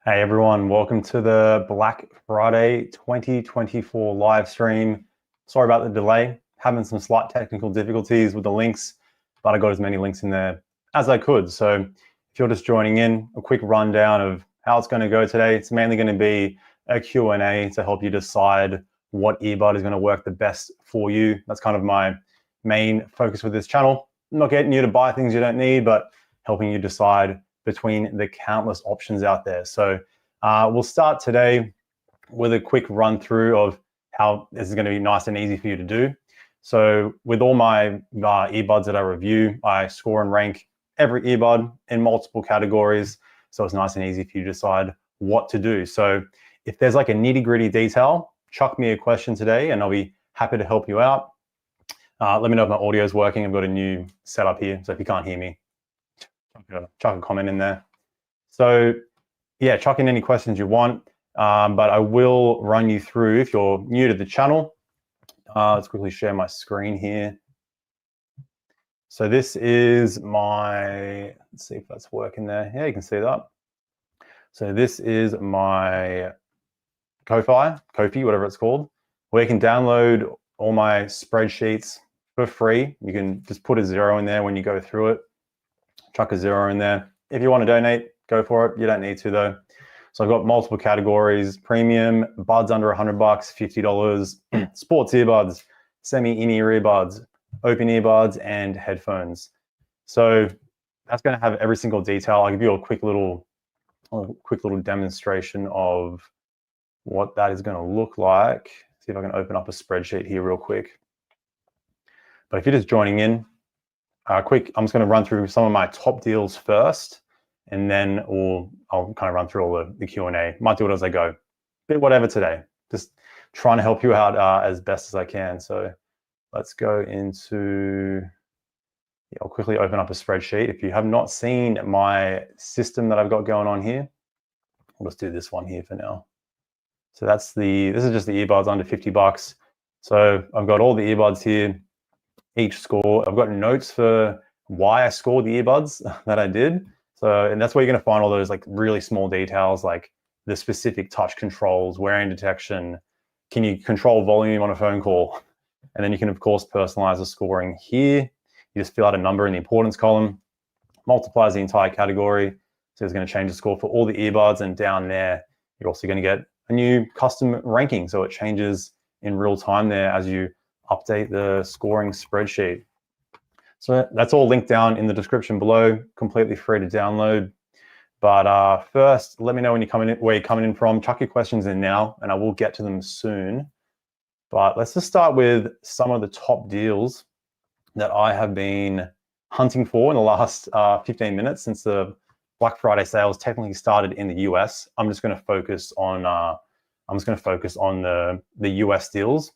Hey everyone, welcome to the Black Friday 2024 live stream. Sorry about the delay, having some slight technical difficulties with the links, but I got as many links in there as I could. So if you're just joining in, a quick rundown of how it's going to go today. It's mainly going to be a Q&A to help you decide what earbud is going to work the best for you. That's kind of my main focus with this channel. I'm not getting you to buy things you don't need, but helping you decide between the countless options out there. So we'll start today with a quick run through of how this is going to be nice and easy for you to do. So with all my earbuds that I review, I score and rank every earbud in multiple categories. So it's nice and easy for you to decide what to do. So if there's like a nitty gritty detail, chuck me a question today and I'll be happy to help you out. Let me know if my audio is working. I've got a new setup here. So if you can't hear me, chuck a comment in there. So yeah, chuck in any questions you want, but I will run you through if you're new to the channel. Let's quickly share my screen here. So this is my, let's see if that's working there. Yeah, you can see that. So this is my Ko-fi, whatever it's called, where you can download all my spreadsheets for free. You can just put a 0 in there when you go through it. Chuck a 0 in there. If you want to donate, go for it. You don't need to though. So I've got multiple categories: premium, buds under $100, $50, sports earbuds, semi-in-ear earbuds, open earbuds, and headphones. So that's going to have every single detail. I'll give you a quick little demonstration of what that is going to look like. See if I can open up a spreadsheet here real quick. But if you're just joining in, I'm just going to run through some of my top deals first, and then I'll kind of run through all the Q&A. Might do it as I go. Bit whatever today. Just trying to help you out as best as I can. So let's go into, I'll quickly open up a spreadsheet. If you have not seen my system that I've got going on here, I'll just do this one here for now. So this is just the earbuds under $50. So I've got all the earbuds here. Each score, I've got notes for why I scored the earbuds that I did. So, and that's where you're going to find all those like really small details, like the specific touch controls, wearing detection, can you control volume on a phone call? And then you can of course personalize the scoring here. You just fill out a number in the importance column, multiplies the entire category. So it's going to change the score for all the earbuds, and down there, you're also going to get a new custom ranking. So it changes in real time there as you update the scoring spreadsheet. So that's all linked down in the description below, completely free to download. But first, let me know when you're coming in, where you're coming in from. Chuck your questions in now, and I will get to them soon. But let's just start with some of the top deals that I have been hunting for in the last 15 minutes since the Black Friday sales technically started in the US. I'm just going to focus on the US deals.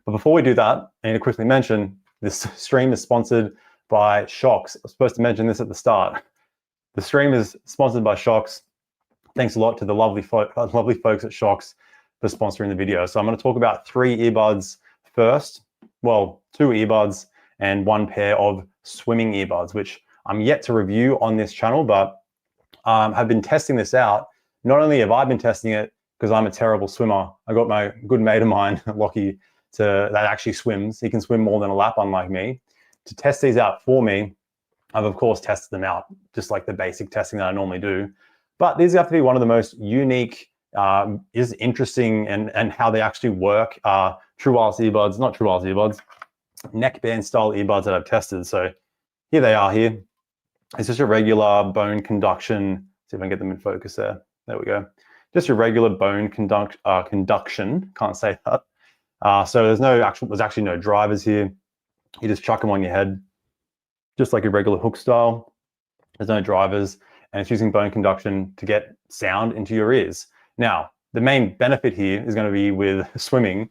But before we do that, I need to quickly mention this stream is sponsored by Shokz. I was supposed to mention this at the start. The stream is sponsored by Shokz. Thanks a lot to the lovely folks at Shokz for sponsoring the video. So I'm going to talk about 3 earbuds first. Well, 2 earbuds and 1 pair of swimming earbuds, which I'm yet to review on this channel, but have been testing this out. Not only have I been testing it because I'm a terrible swimmer, I got my good mate of mine, Lockie, that actually swims. He can swim more than a lap, unlike me. To test these out for me, I've of course tested them out, just like the basic testing that I normally do. But these have to be one of the most unique, is interesting, and how they actually work. True wireless earbuds, not true wireless earbuds, neckband style earbuds that I've tested. So here they are here. It's just a regular bone conduction. See if I can get them in focus there. There we go. Just a regular bone conduction. Can't say that. So there's actually no drivers here. You just chuck them on your head, just like a regular hook style. There's no drivers, and it's using bone conduction to get sound into your ears. Now, the main benefit here is going to be with swimming,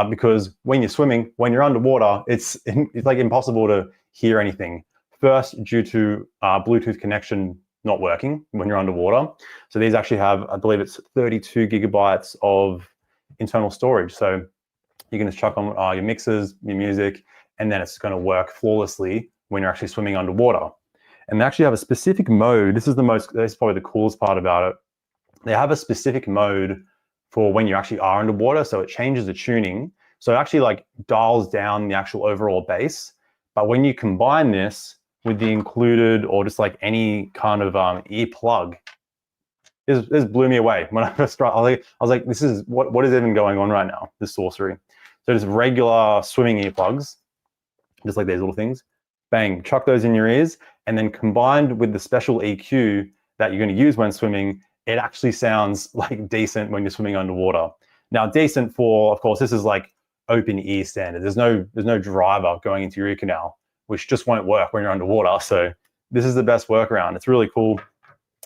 because when you're swimming, when you're underwater, it's like impossible to hear anything. First, due to Bluetooth connection not working when you're underwater. So these actually have, I believe it's 32 gigabytes of internal storage. So you can just chuck on your mixers, your music, and then it's going to work flawlessly when you're actually swimming underwater. And they actually have a specific mode. This is probably the coolest part about it. they have a specific mode for when you actually are underwater. So it changes the tuning. So it actually like dials down the actual overall bass. But when you combine this with the included or just like any kind of ear plug, this blew me away. When I first tried, I was like, this is, what is even going on right now? This sorcery. So just regular swimming earplugs, just like these little things. Bang, chuck those in your ears. And then combined with the special EQ that you're going to use when swimming, it actually sounds like decent when you're swimming underwater. Now, decent for, of course, this is like open ear standard. There's no driver going into your ear canal, which just won't work when you're underwater. So this is the best workaround. It's really cool.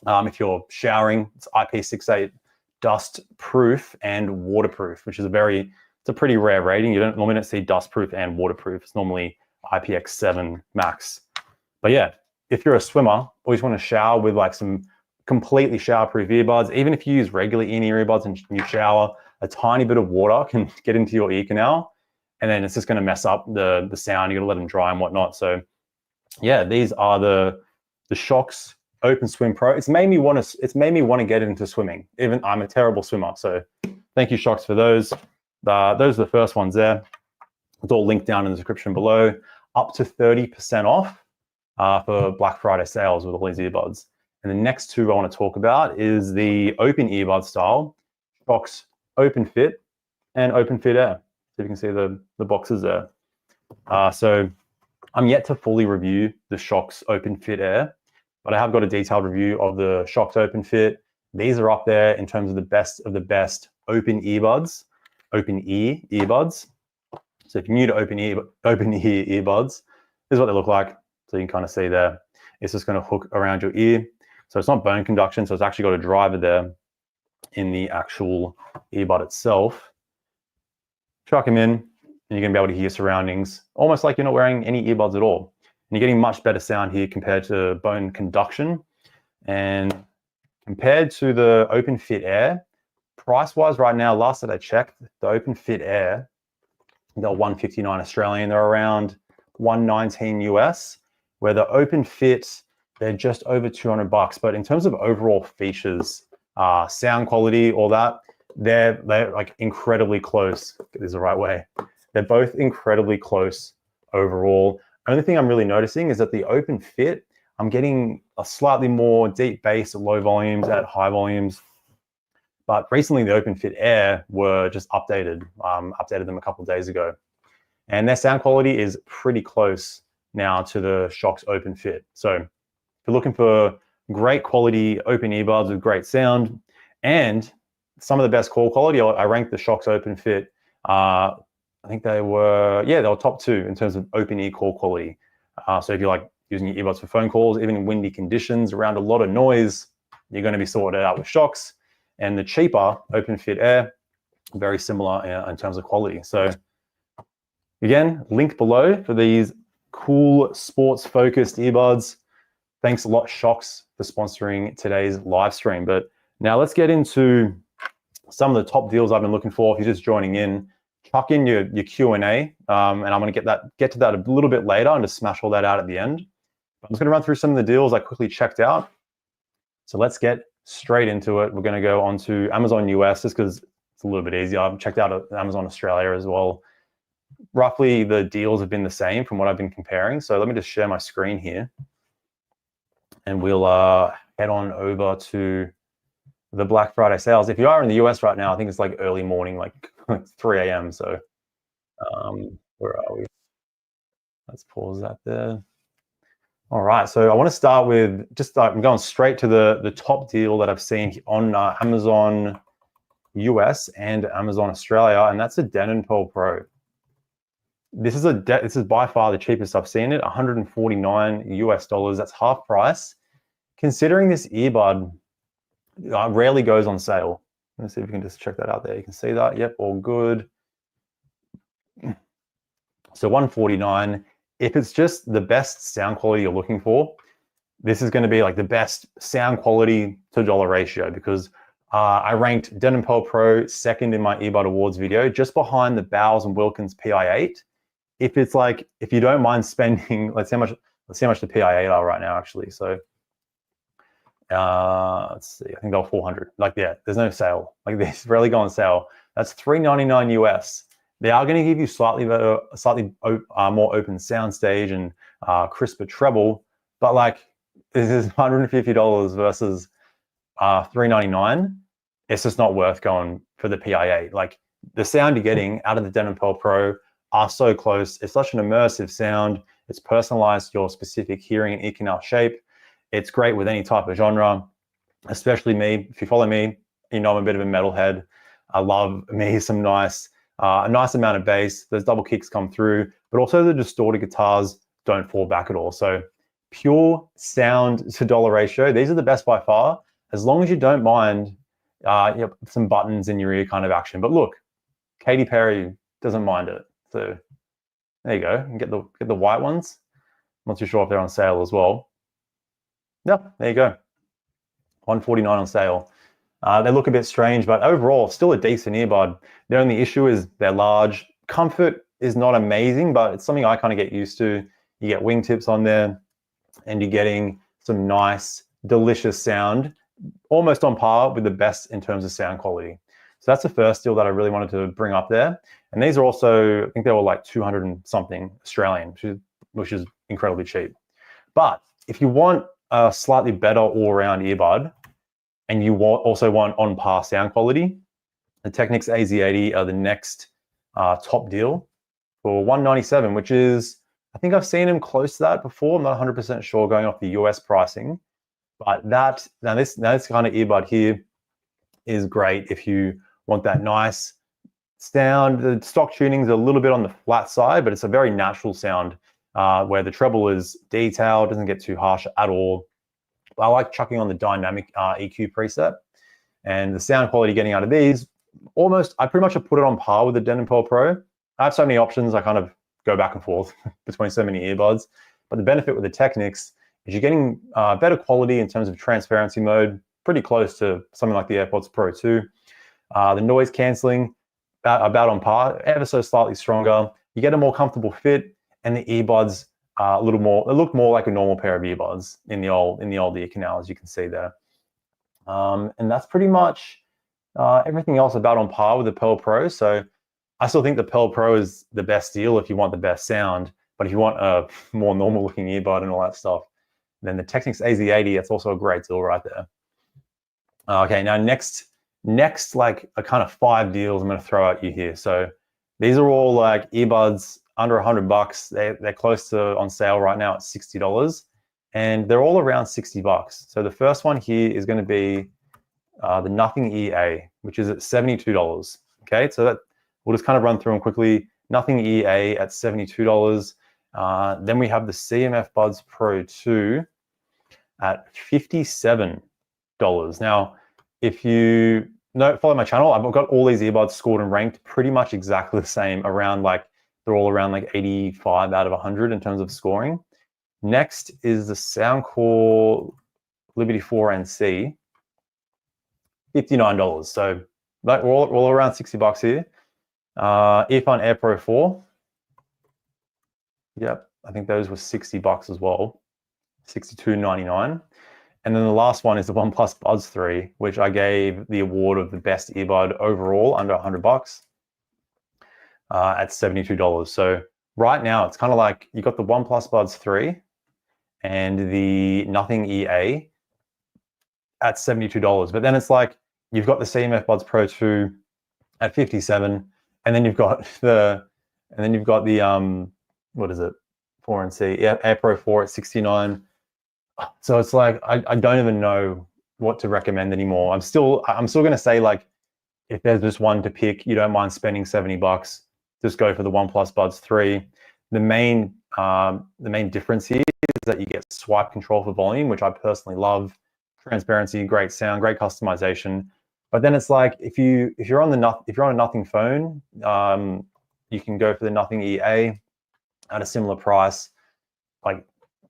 If you're showering, it's IP68 dust proof and waterproof, which is it's a pretty rare rating. You don't normally see dust proof and waterproof. It's normally IPX7 max. But yeah, if you're a swimmer, or you just want to shower with like some completely shower-proof earbuds, even if you use regular in-ear earbuds and you shower, a tiny bit of water can get into your ear canal, and then it's just going to mess up the sound. You're going to let them dry and whatnot. So yeah, these are the Shokz Open Swim Pro. It's made me want to get into swimming. Even I'm a terrible swimmer. So thank you, Shokz, for those. Those are the first ones there. It's all linked down in the description below. Up to 30% off for Black Friday sales with all these earbuds. And the next two I want to talk about is the open earbud style, Shokz Open Fit and Open Fit Air. So you can see the boxes there. So I'm yet to fully review the Shokz Open Fit Air, but I have got a detailed review of the Shokz Open Fit. These are up there in terms of the best open ear earbuds. So if you're new to open ear earbuds, this is what they look like. So you can kind of see there. It's just going to hook around your ear. So it's not bone conduction. So it's actually got a driver there in the actual earbud itself. Chuck them in, and you're going to be able to hear your surroundings, almost like you're not wearing any earbuds at all. And you're getting much better sound here compared to bone conduction. And compared to the Open Fit Air, price-wise right now, last that I checked, the Open Fit Air, they're $159 Australian. They're around $119 US, where the Open Fit, they're just over $200. But in terms of overall features, sound quality, all that, they're like incredibly close. Get this the right way. They're both incredibly close overall. Only thing I'm really noticing is that the Open Fit, I'm getting a slightly more deep bass at low volumes, at high volumes. But recently the Open Fit Air were just updated. Updated them a couple of days ago. And their sound quality is pretty close now to the Shokz Open Fit. So if you're looking for great quality open earbuds with great sound and some of the best call quality, I ranked the Shokz Open Fit. I think they were top 2 in terms of open ear call quality. So if you like using your earbuds for phone calls, even in windy conditions around a lot of noise, you're going to be sorted out with Shokz. And the cheaper Open Fit Air, very similar in terms of quality. So again, link below for these cool sports-focused earbuds. Thanks a lot, Shokz, for sponsoring today's live stream. But now let's get into some of the top deals I've been looking for. If you're just joining in, chuck in your Q&A, and I'm going to get to that a little bit later and just smash all that out at the end. I'm just going to run through some of the deals I quickly checked out. So let's get straight into it. We're going to go on to Amazon US just because it's a little bit easier. I've checked out Amazon Australia as well. Roughly the deals have been the same from what I've been comparing. So let me just share my screen here and we'll head on over to the Black Friday sales. If you are in the US right now, I think it's like early morning, like 3 a.m. So where are we? Let's pause that there. All right, so I want to start with I'm going straight to the top deal that I've seen on Amazon US and Amazon Australia, and that's a Denon Pearl Pro. This is by far the cheapest I've seen it, $149 US. That's half price. Considering this earbud rarely goes on sale. Let's see if we can just check that out there. You can see that. Yep, all good. So $149. If it's just the best sound quality you're looking for, this is going to be like the best sound quality to dollar ratio, because I ranked Denon Pearl Pro second in my Earbud Awards video, just behind the Bowers & Wilkins PI8. If you don't mind spending, let's see how much the PI8 are right now actually. So Let's see, I think they were 400. Like, yeah, there's no sale. Like, this rarely go on sale. That's $399 US. They are going to give you slightly more open soundstage and crisper treble, but like, this is $150 versus $399. It's just not worth going for the PI8. Like, the sound you're getting out of the Denon Pearl Pro are so close. It's such an immersive sound. It's personalized to your specific hearing and ear canal shape. It's great with any type of genre, especially me. If you follow me, you know I'm a bit of a metalhead. I love me some a nice amount of bass. Those double kicks come through, but also the distorted guitars don't fall back at all. So pure sound to dollar ratio, these are the best by far, as long as you don't mind some buttons in your ear kind of action. But look, Katy Perry doesn't mind it. So there you go. And get the white ones. I'm not too sure if they're on sale as well. Yeah, there you go. $149 on sale. They look a bit strange, but overall, still a decent earbud. The only issue is they're large. Comfort is not amazing, but it's something I kind of get used to. You get wingtips on there, and you're getting some nice, delicious sound, almost on par with the best in terms of sound quality. So that's the first deal that I really wanted to bring up there. And these are also, I think they were like 200 and something Australian, which is incredibly cheap. But if you want a slightly better all-around earbud, and you also want on-par sound quality, the Technics AZ80 are the next top deal for $197, which is, I think I've seen them close to that before. I'm not 100% sure going off the US pricing, but this kind of earbud here is great if you want that nice sound. The stock tuning's a little bit on the flat side, but it's a very natural sound where the treble is detailed, doesn't get too harsh at all. I like chucking on the dynamic EQ preset, and the sound quality getting out of these, I pretty much have put it on par with the Denon Pearl Pro. I have so many options, I kind of go back and forth between so many earbuds. But the benefit with the Technics is you're getting better quality in terms of transparency mode, pretty close to something like the AirPods Pro 2. The noise cancelling, about on par, ever so slightly stronger. You get a more comfortable fit, and the earbuds a little more, they look more like a normal pair of earbuds in the old ear canal, as you can see there. And that's pretty much everything else about on par with the Pearl Pro. So I still think the Pearl Pro is the best deal if you want the best sound, but if you want a more normal looking earbud and all that stuff, then the Technics AZ80, that's also a great deal right there. Okay, now next like a kind of 5 deals I'm going to throw at you here. So these are all like earbuds under $100. They're close to on sale right now at $60, and they're all around $60. So the first one here is going to be the Nothing EA, which is at $72. Okay, so that we'll just kind of run through them quickly. Nothing EA at $72. Then we have the CMF Buds Pro 2 at $57. Now, if you follow my channel, I've got all these earbuds scored and ranked pretty much exactly the same, around like, they're all around like 85 out of 100 in terms of scoring. Next is the Soundcore Liberty 4 NC, $59. So we're all around $60 here. Earphone Air Pro 4. Yep, I think those were $60 as well, $62.99. And then the last one is the OnePlus Buds 3, which I gave the award of the best earbud overall under $100 at $72. So right now it's kind of like you got the OnePlus Buds 3 and the Nothing EA at $72. But then it's like you've got the CMF Buds Pro 2 at $57, and then you've got the what is it, 4NC Air Pro 4 at $69. So it's like I don't even know what to recommend anymore. I'm still going to say, like, if there's just one to pick, you don't mind spending $70, just go for the OnePlus Buds 3. The main difference here is that you get swipe control for volume, which I personally love. Transparency, great sound, great customization. But then it's like if you're on a Nothing phone, you can go for the Nothing EA at a similar price, like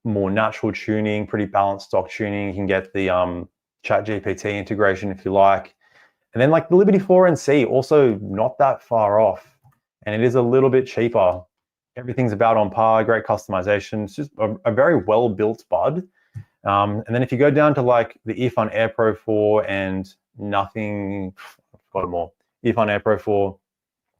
more natural tuning, pretty balanced stock tuning. You can get the ChatGPT integration if you like. And then like the Liberty 4 NC, also not that far off. And it is a little bit cheaper. Everything's about on par, great customization. It's just a very well-built bud. And then if you go down to like the Earphone Air Pro 4 and nothing, I've got more, Earphone Air Pro 4,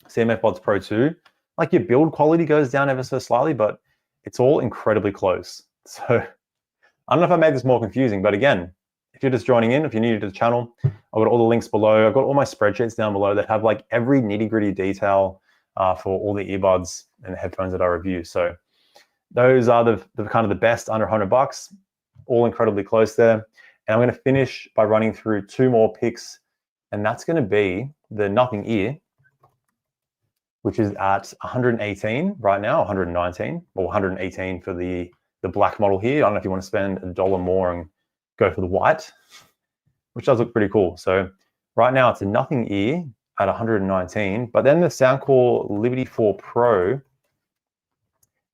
CMF Buds Pro 2, like your build quality goes down ever so slightly, but it's all incredibly close. So I don't know if I made this more confusing, but again, if you're just joining in, if you're new to the channel, I've got all the links below. I've got all my spreadsheets down below that have like every nitty-gritty detail for all the earbuds and the headphones that I review. So those are the kind of the best under $100, all incredibly close there. And I'm going to finish by running through two more picks, and that's going to be the Nothing Ear, which is at 118 right now, 119, or 118 for the black model here. I don't know if you want to spend $1 more and go for the white, which does look pretty cool. So right now it's a Nothing Ear at 119, but then the Soundcore Liberty 4 Pro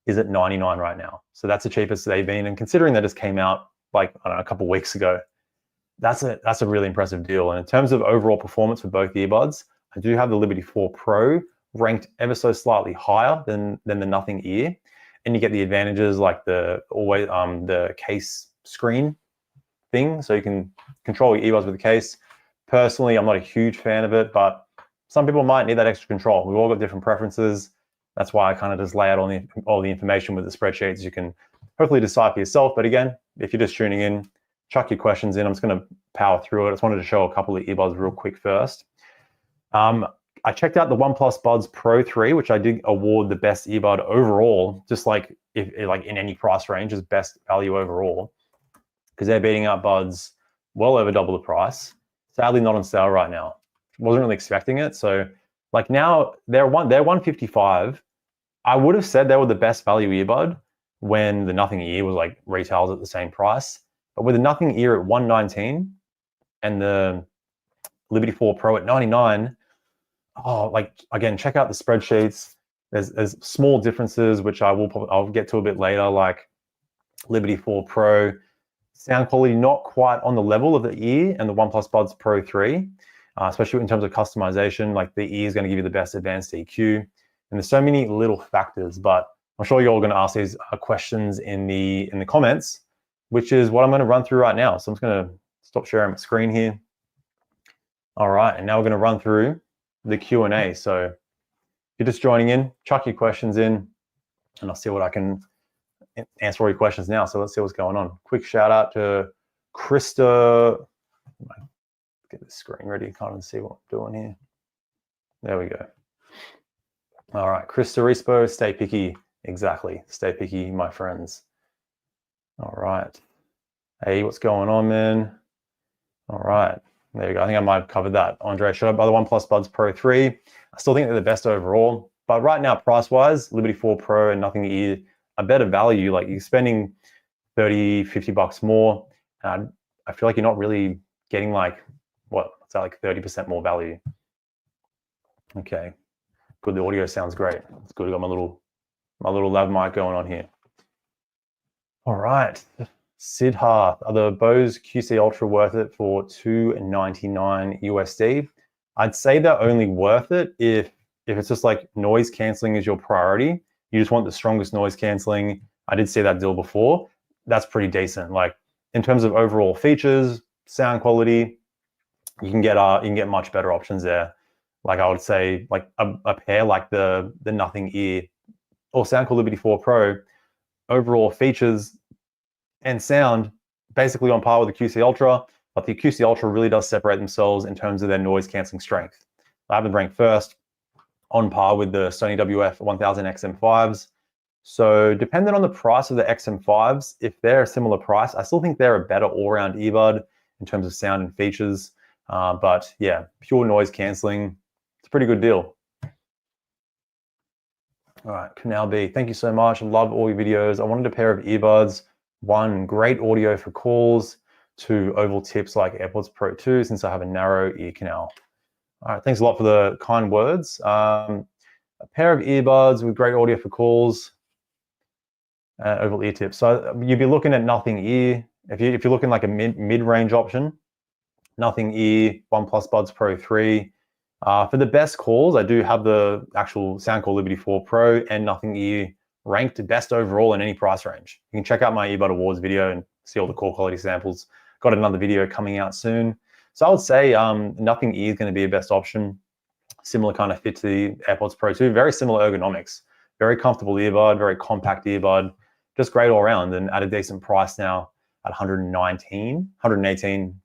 is at 99 right now. So that's the cheapest they've been. And considering that just came out like, I don't know, a couple of weeks ago, that's a really impressive deal. And in terms of overall performance for both earbuds, I do have the Liberty 4 Pro ranked ever so slightly higher than the Nothing Ear. And you get the advantages like the case screen thing, so you can control your earbuds with the case. Personally, I'm not a huge fan of it, but some people might need that extra control. We've all got different preferences. That's why I kind of just lay out all the information with the spreadsheets. You can hopefully decide for yourself. But again, if you're just tuning in, chuck your questions in. I'm just going to power through it. I just wanted to show a couple of earbuds real quick first. I checked out the OnePlus Buds Pro 3, which I did award the best earbud overall, just like like in any price range, as best value overall, because they're beating out Buds well over double the price. Sadly, not on sale right now. Wasn't really expecting it. So like now they're 155. I would have said they were the best value earbud when the Nothing Ear was like retails at the same price. But with the Nothing Ear at 119 and the Liberty 4 Pro at 99, oh, like again, check out the spreadsheets. There's small differences which I'll get to a bit later, like Liberty 4 Pro sound quality not quite on the level of the Ear and the OnePlus Buds Pro 3, especially in terms of customization. Like the Ear is going to give you the best advanced EQ, and there's so many little factors. But I'm sure you're all going to ask these questions in the comments, which is what I'm going to run through right now. So I'm just going to stop sharing my screen here. All right, and now we're going to run through the Q&A. So if you're just joining in, chuck your questions in, and I'll see what I can answer all your questions now. So let's see what's going on. Quick shout out to Krista. Get the screen ready, kind of see what I'm doing here. There we go. All right, Krista Rispo, stay picky. Exactly, stay picky, my friends. All right. Hey, what's going on, man? All right, there you go. I think I might have covered that. Andre, should I buy the OnePlus Buds Pro 3? I still think they're the best overall, but right now, price-wise, Liberty 4 Pro and Nothing Ear, a better value. Like you're spending $30-50 more. I feel like you're not really getting like, what's that, like 30% more value. Okay, good. The audio sounds great. It's good. I got my little lav mic going on here. All right, Siddharth, are the Bose QC Ultra worth it for $299 USD? I'd say they're only worth it if it's just like noise canceling is your priority. You just want the strongest noise canceling. I did see that deal before. That's pretty decent. Like in terms of overall features, sound quality, you can get much better options there. Like I would say, like a pair like the Nothing Ear or Soundcore Liberty 4 Pro, overall features and sound basically on par with the QC Ultra, but the QC Ultra really does separate themselves in terms of their noise cancelling strength. I have them ranked first, on par with the Sony WF-1000 XM5s. So depending on the price of the XM5s, if they're a similar price, I still think they're a better all-round earbud in terms of sound and features. But yeah, pure noise cancelling, it's a pretty good deal. All right, Canal B, thank you so much. I love all your videos. I wanted a pair of earbuds. 1, great audio for calls. 2, oval tips like AirPods Pro 2 since I have a narrow ear canal. All right, thanks a lot for the kind words. A pair of earbuds with great audio for calls, oval ear tips. So you'd be looking at Nothing Ear. If you're looking like a mid-range option, Nothing Ear, OnePlus Buds Pro 3. For the best calls, I do have the actual Soundcore Liberty 4 Pro and Nothing Ear ranked best overall in any price range. You can check out my Earbud Awards video and see all the core quality samples. Got another video coming out soon. So I would say Nothing E is going to be a best option. Similar kind of fit to the AirPods Pro 2. Very similar ergonomics. Very comfortable earbud, very compact earbud. Just great all around and at a decent price now at 118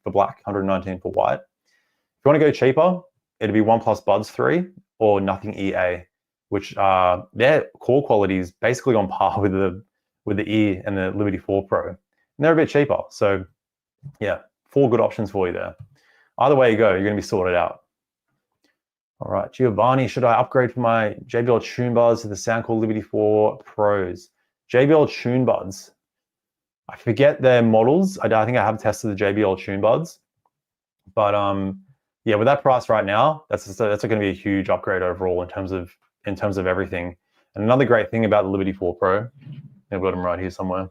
for black, 119 for white. If you want to go cheaper, it'd be OnePlus Buds 3 or Nothing EA, which their core quality is basically on par with the E and the Liberty 4 Pro. And they're a bit cheaper. So yeah, 4 good options for you there. Either way you go, you're going to be sorted out. All right, Giovanni, should I upgrade from my JBL Tune Buds to the Soundcore Liberty 4 Pros? JBL Tune Buds, I forget their models. I think I have tested the JBL Tune Buds, but yeah, with that price right now, that's going to be a huge upgrade overall in terms of everything. And another great thing about the Liberty 4 Pro, I've got them right here somewhere.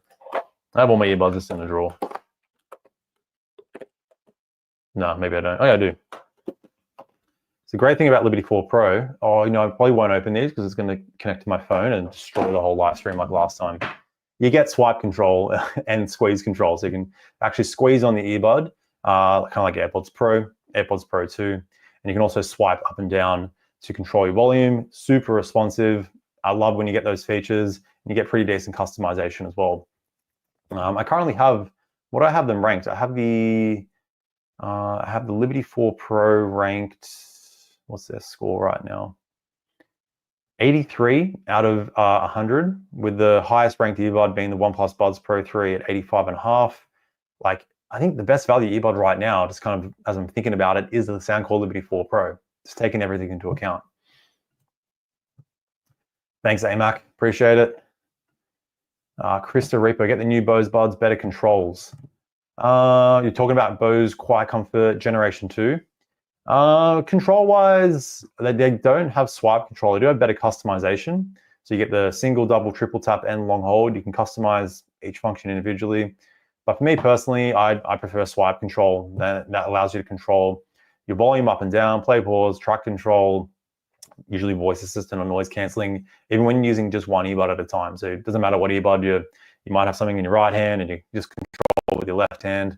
I have all my earbuds just in the drawer. No, maybe I don't. Oh yeah, I do. So the great thing about Liberty 4 Pro, I probably won't open these because it's going to connect to my phone and destroy the whole live stream like last time. You get swipe control and squeeze control. So you can actually squeeze on the earbud, kind of like AirPods Pro 2. And you can also swipe up and down to control your volume. Super responsive. I love when you get those features. And you get pretty decent customization as well. I currently have, what do I have them ranked? I have the Liberty 4 Pro ranked, what's their score right now? 83 out of 100, with the highest ranked earbud being the OnePlus Buds Pro 3 at 85.5. Like, I think the best value earbud right now, just kind of as I'm thinking about it, is the Soundcore Liberty 4 Pro. Just taking everything into account. Thanks, AMAC. Appreciate it. Krista Reaper, get the new Bose Buds, better controls. You're talking about Bose Quiet Comfort Generation 2. Control-wise, they don't have swipe control. They do have better customization. So you get the single, double, triple tap, and long hold. You can customize each function individually. But for me personally, I prefer swipe control. That allows you to control your volume up and down, play, pause, track control, usually voice assistant or noise cancelling, even when you're using just one earbud at a time. So it doesn't matter what earbud you might have something in your right hand and you just control with your left hand.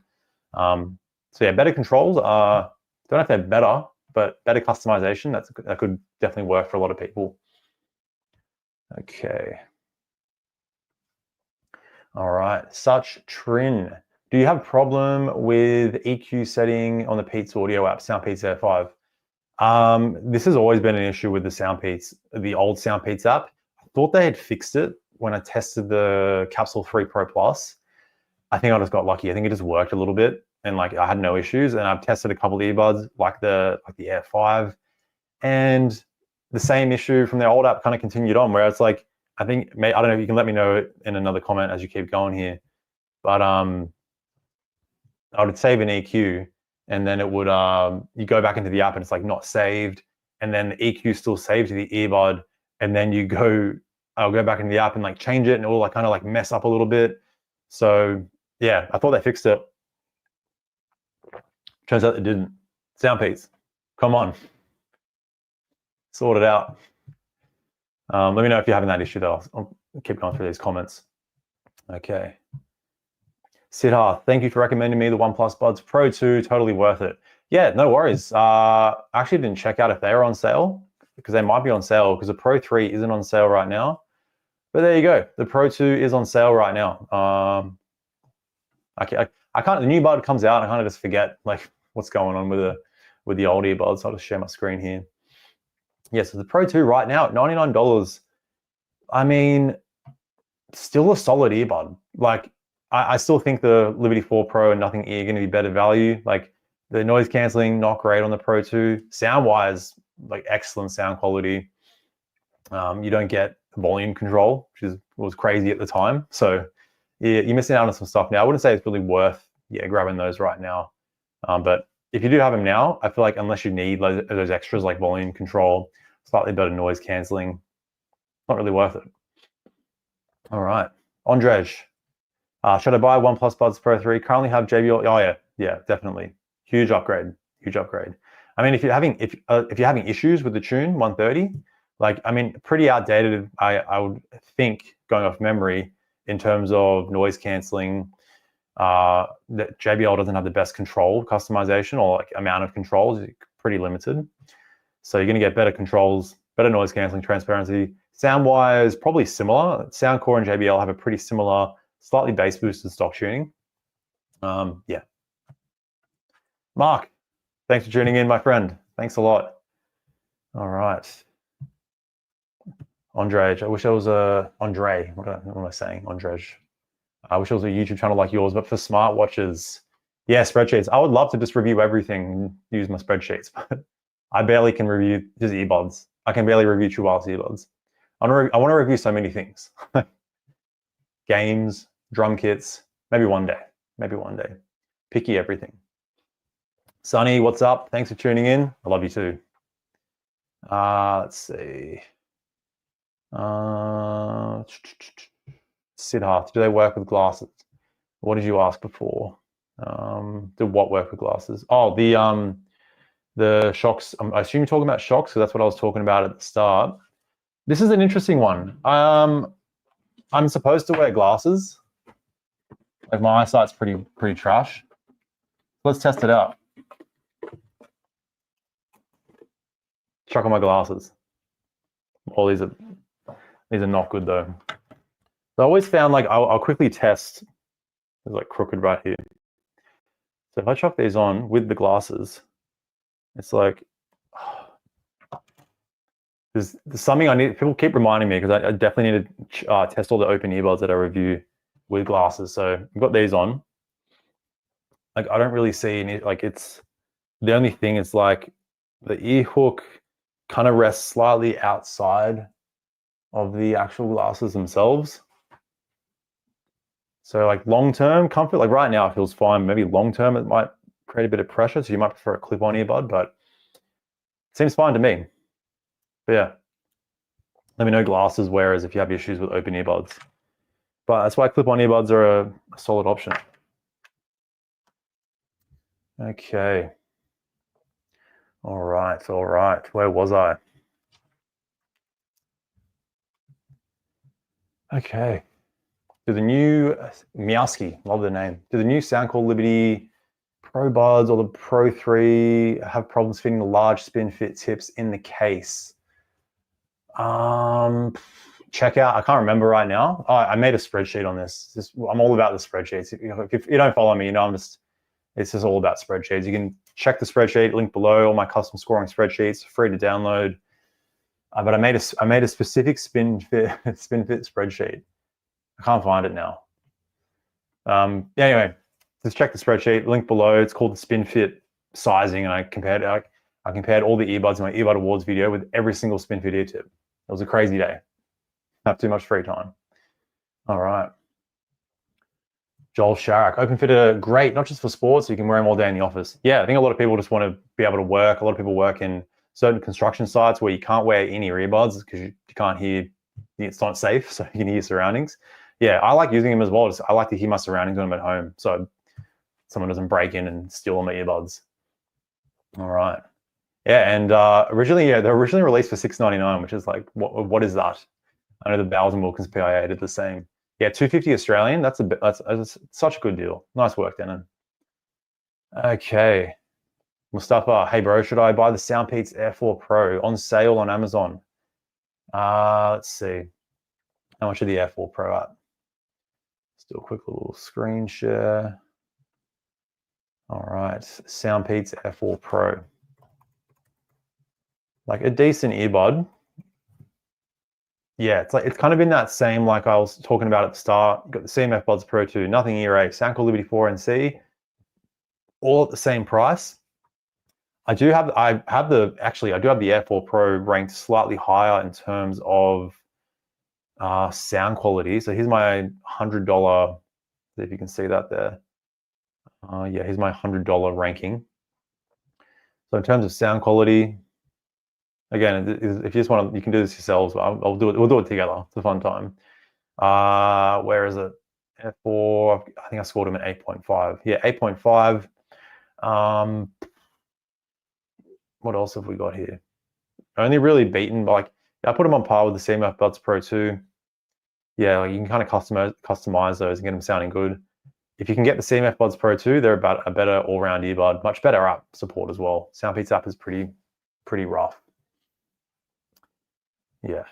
So yeah, better controls are, don't know if they're better, but better customization, that could definitely work for a lot of people. Okay. All right, Such Trin. Do you have a problem with EQ setting on the Peats audio app, SoundPeats Air 5? This has always been an issue with the SoundPeats, the old SoundPeats app. I thought they had fixed it when I tested the Capsule 3 Pro Plus. I think I just got lucky. I think it just worked a little bit and like I had no issues. And I've tested a couple of earbuds like the Air 5, and the same issue from the old app kind of continued on, where it's like, I don't know if you can let me know in another comment as you keep going here, but I would save an EQ and then it would, you go back into the app and it's like not saved, and then the EQ still saved to the earbud, and then I'll go back into the app and like change it and it will like kind of like mess up a little bit. So yeah, I thought they fixed it. Turns out they didn't. SoundPeats, come on, sort it out. Let me know if you're having that issue though. I'll keep going through these comments. Okay. Siddharth, thank you for recommending me the OnePlus Buds Pro 2, totally worth it. Yeah, no worries. I actually didn't check out if they were on sale, because they might be on sale, because the Pro 3 isn't on sale right now. But there you go. The Pro 2 is on sale right now. I can't, the new bud comes out, I kind of just forget like what's going on with the old earbuds. I'll just share my screen here. Yeah, so the Pro 2 right now at $99. I mean, still a solid earbud. Like, I still think the Liberty 4 Pro and Nothing E are going to be better value. Like, the noise cancelling, not great on the Pro 2. Sound-wise, like excellent sound quality. You don't get volume control, which was crazy at the time. So yeah, you're missing out on some stuff now. I wouldn't say it's really worth grabbing those right now. But if you do have them now, I feel like unless you need those extras like volume control, slightly better noise cancelling, not really worth it. All right, Andrej. Should I buy OnePlus Buds Pro 3? Currently have JBL. Oh yeah, definitely. Huge upgrade. Huge upgrade. I mean, if you're having issues with the Tune 130, like, I mean, pretty outdated. I would think, going off memory, in terms of noise cancelling. that JBL doesn't have the best control customization or like amount of controls. It's pretty limited. So you're going to get better controls, better noise cancelling, transparency. Sound-wise, probably similar. Soundcore and JBL have a pretty similar, slightly bass boosted stock tuning. Yeah. Mark, thanks for tuning in, my friend. Thanks a lot. All right. Andre, I wish I was Andre. What am I saying? Andrej. I wish it was a YouTube channel like yours, but for smartwatches, yeah, spreadsheets. I would love to just review everything and use my spreadsheets, but I barely can review just earbuds. I can barely review true wireless earbuds. I want to review so many things. Games, drum kits, maybe one day. Maybe one day. Picky everything. Sonny, what's up? Thanks for tuning in. I love you too. Let's see. Siddharth, do they work with glasses? What did you ask before? Do what work with glasses? Oh, the Shokz. I assume you're talking about Shokz, because that's what I was talking about at the start. This is an interesting one. I'm supposed to wear glasses. Like my eyesight's pretty trash. Let's test it out. Chuck on my glasses. All these are not good though. So I always found like I'll quickly test. It's like crooked right here. So if I chuck these on with the glasses, it's like there's something I need. People keep reminding me, because I definitely need to test all the open earbuds that I review with glasses. So I've got these on. Like I don't really see any. Like it's the only thing is like the ear hook kind of rests slightly outside of the actual glasses themselves. So like long-term comfort, like right now it feels fine. Maybe long-term it might create a bit of pressure, so you might prefer a clip-on earbud, but it seems fine to me. But yeah, let me know glasses wearers if you have issues with open earbuds. But that's why clip-on earbuds are a solid option. Okay. All right. Where was I? Okay. Do the new Meowski, love the name. Do the new Soundcore Liberty Pro Buds or the Pro 3 have problems fitting the large spin fit tips in the case? Check out, I can't remember right now. I made a spreadsheet on this. I'm all about the spreadsheets. If you don't follow me, you know, it's just all about spreadsheets. You can check the spreadsheet, link below, all my custom scoring spreadsheets, free to download. But I made a specific spin fit spreadsheet. I can't find it now. Anyway, just check the spreadsheet, link below. It's called the spin fit sizing, and I compared all the earbuds in my Earbud Awards video with every single spin fit ear tip. It was a crazy day. I have too much free time. All right. Joel Sharrock, open fitter, great, not just for sports, you can wear them all day in the office. Yeah, I think a lot of people just want to be able to work. A lot of people work in certain construction sites where you can't wear any earbuds because you can't hear, it's not safe, so you can hear your surroundings. Yeah, I like using them as well. I like to hear my surroundings when I'm at home, so someone doesn't break in and steal all my earbuds. All right. Yeah, and originally, they were originally released for $6.99, which is like, what is that? I know the Bowers and Wilkins PIA did the same. Yeah, $250 Australian. That's such a good deal. Nice work, Denon. Okay, Mustafa. Hey, bro, should I buy the Soundpeats Air 4 Pro on sale on Amazon? Let's see. How much are the Air 4 Pro at? Let's do a quick little screen share. All right, Soundpeats Air 4 Pro. Like a decent earbud. Yeah, it's kind of in that same, like I was talking about at the start. Got the CMF Buds Pro 2, nothing ear ache, Soundcore Liberty 4 NC, all at the same price. I do have the Air 4 Pro ranked slightly higher in terms of sound quality. So here's my $100. See if you can see that there. Yeah, here's my $100 ranking. So in terms of sound quality, again, if you just want to, you can do this yourselves. I'll do it. We'll do it together. It's a fun time. Where is it? F4. I think I scored him at 8.5. Yeah, 8.5. What else have we got here? Only really beaten by, like, I put them on par with the CMF Buds Pro 2. Yeah, like you can kind of customize those and get them sounding good. if you can get the CMF Buds Pro 2, they're about a better all-round earbud, much better app support as well. Soundpeats app is pretty rough. Yeah.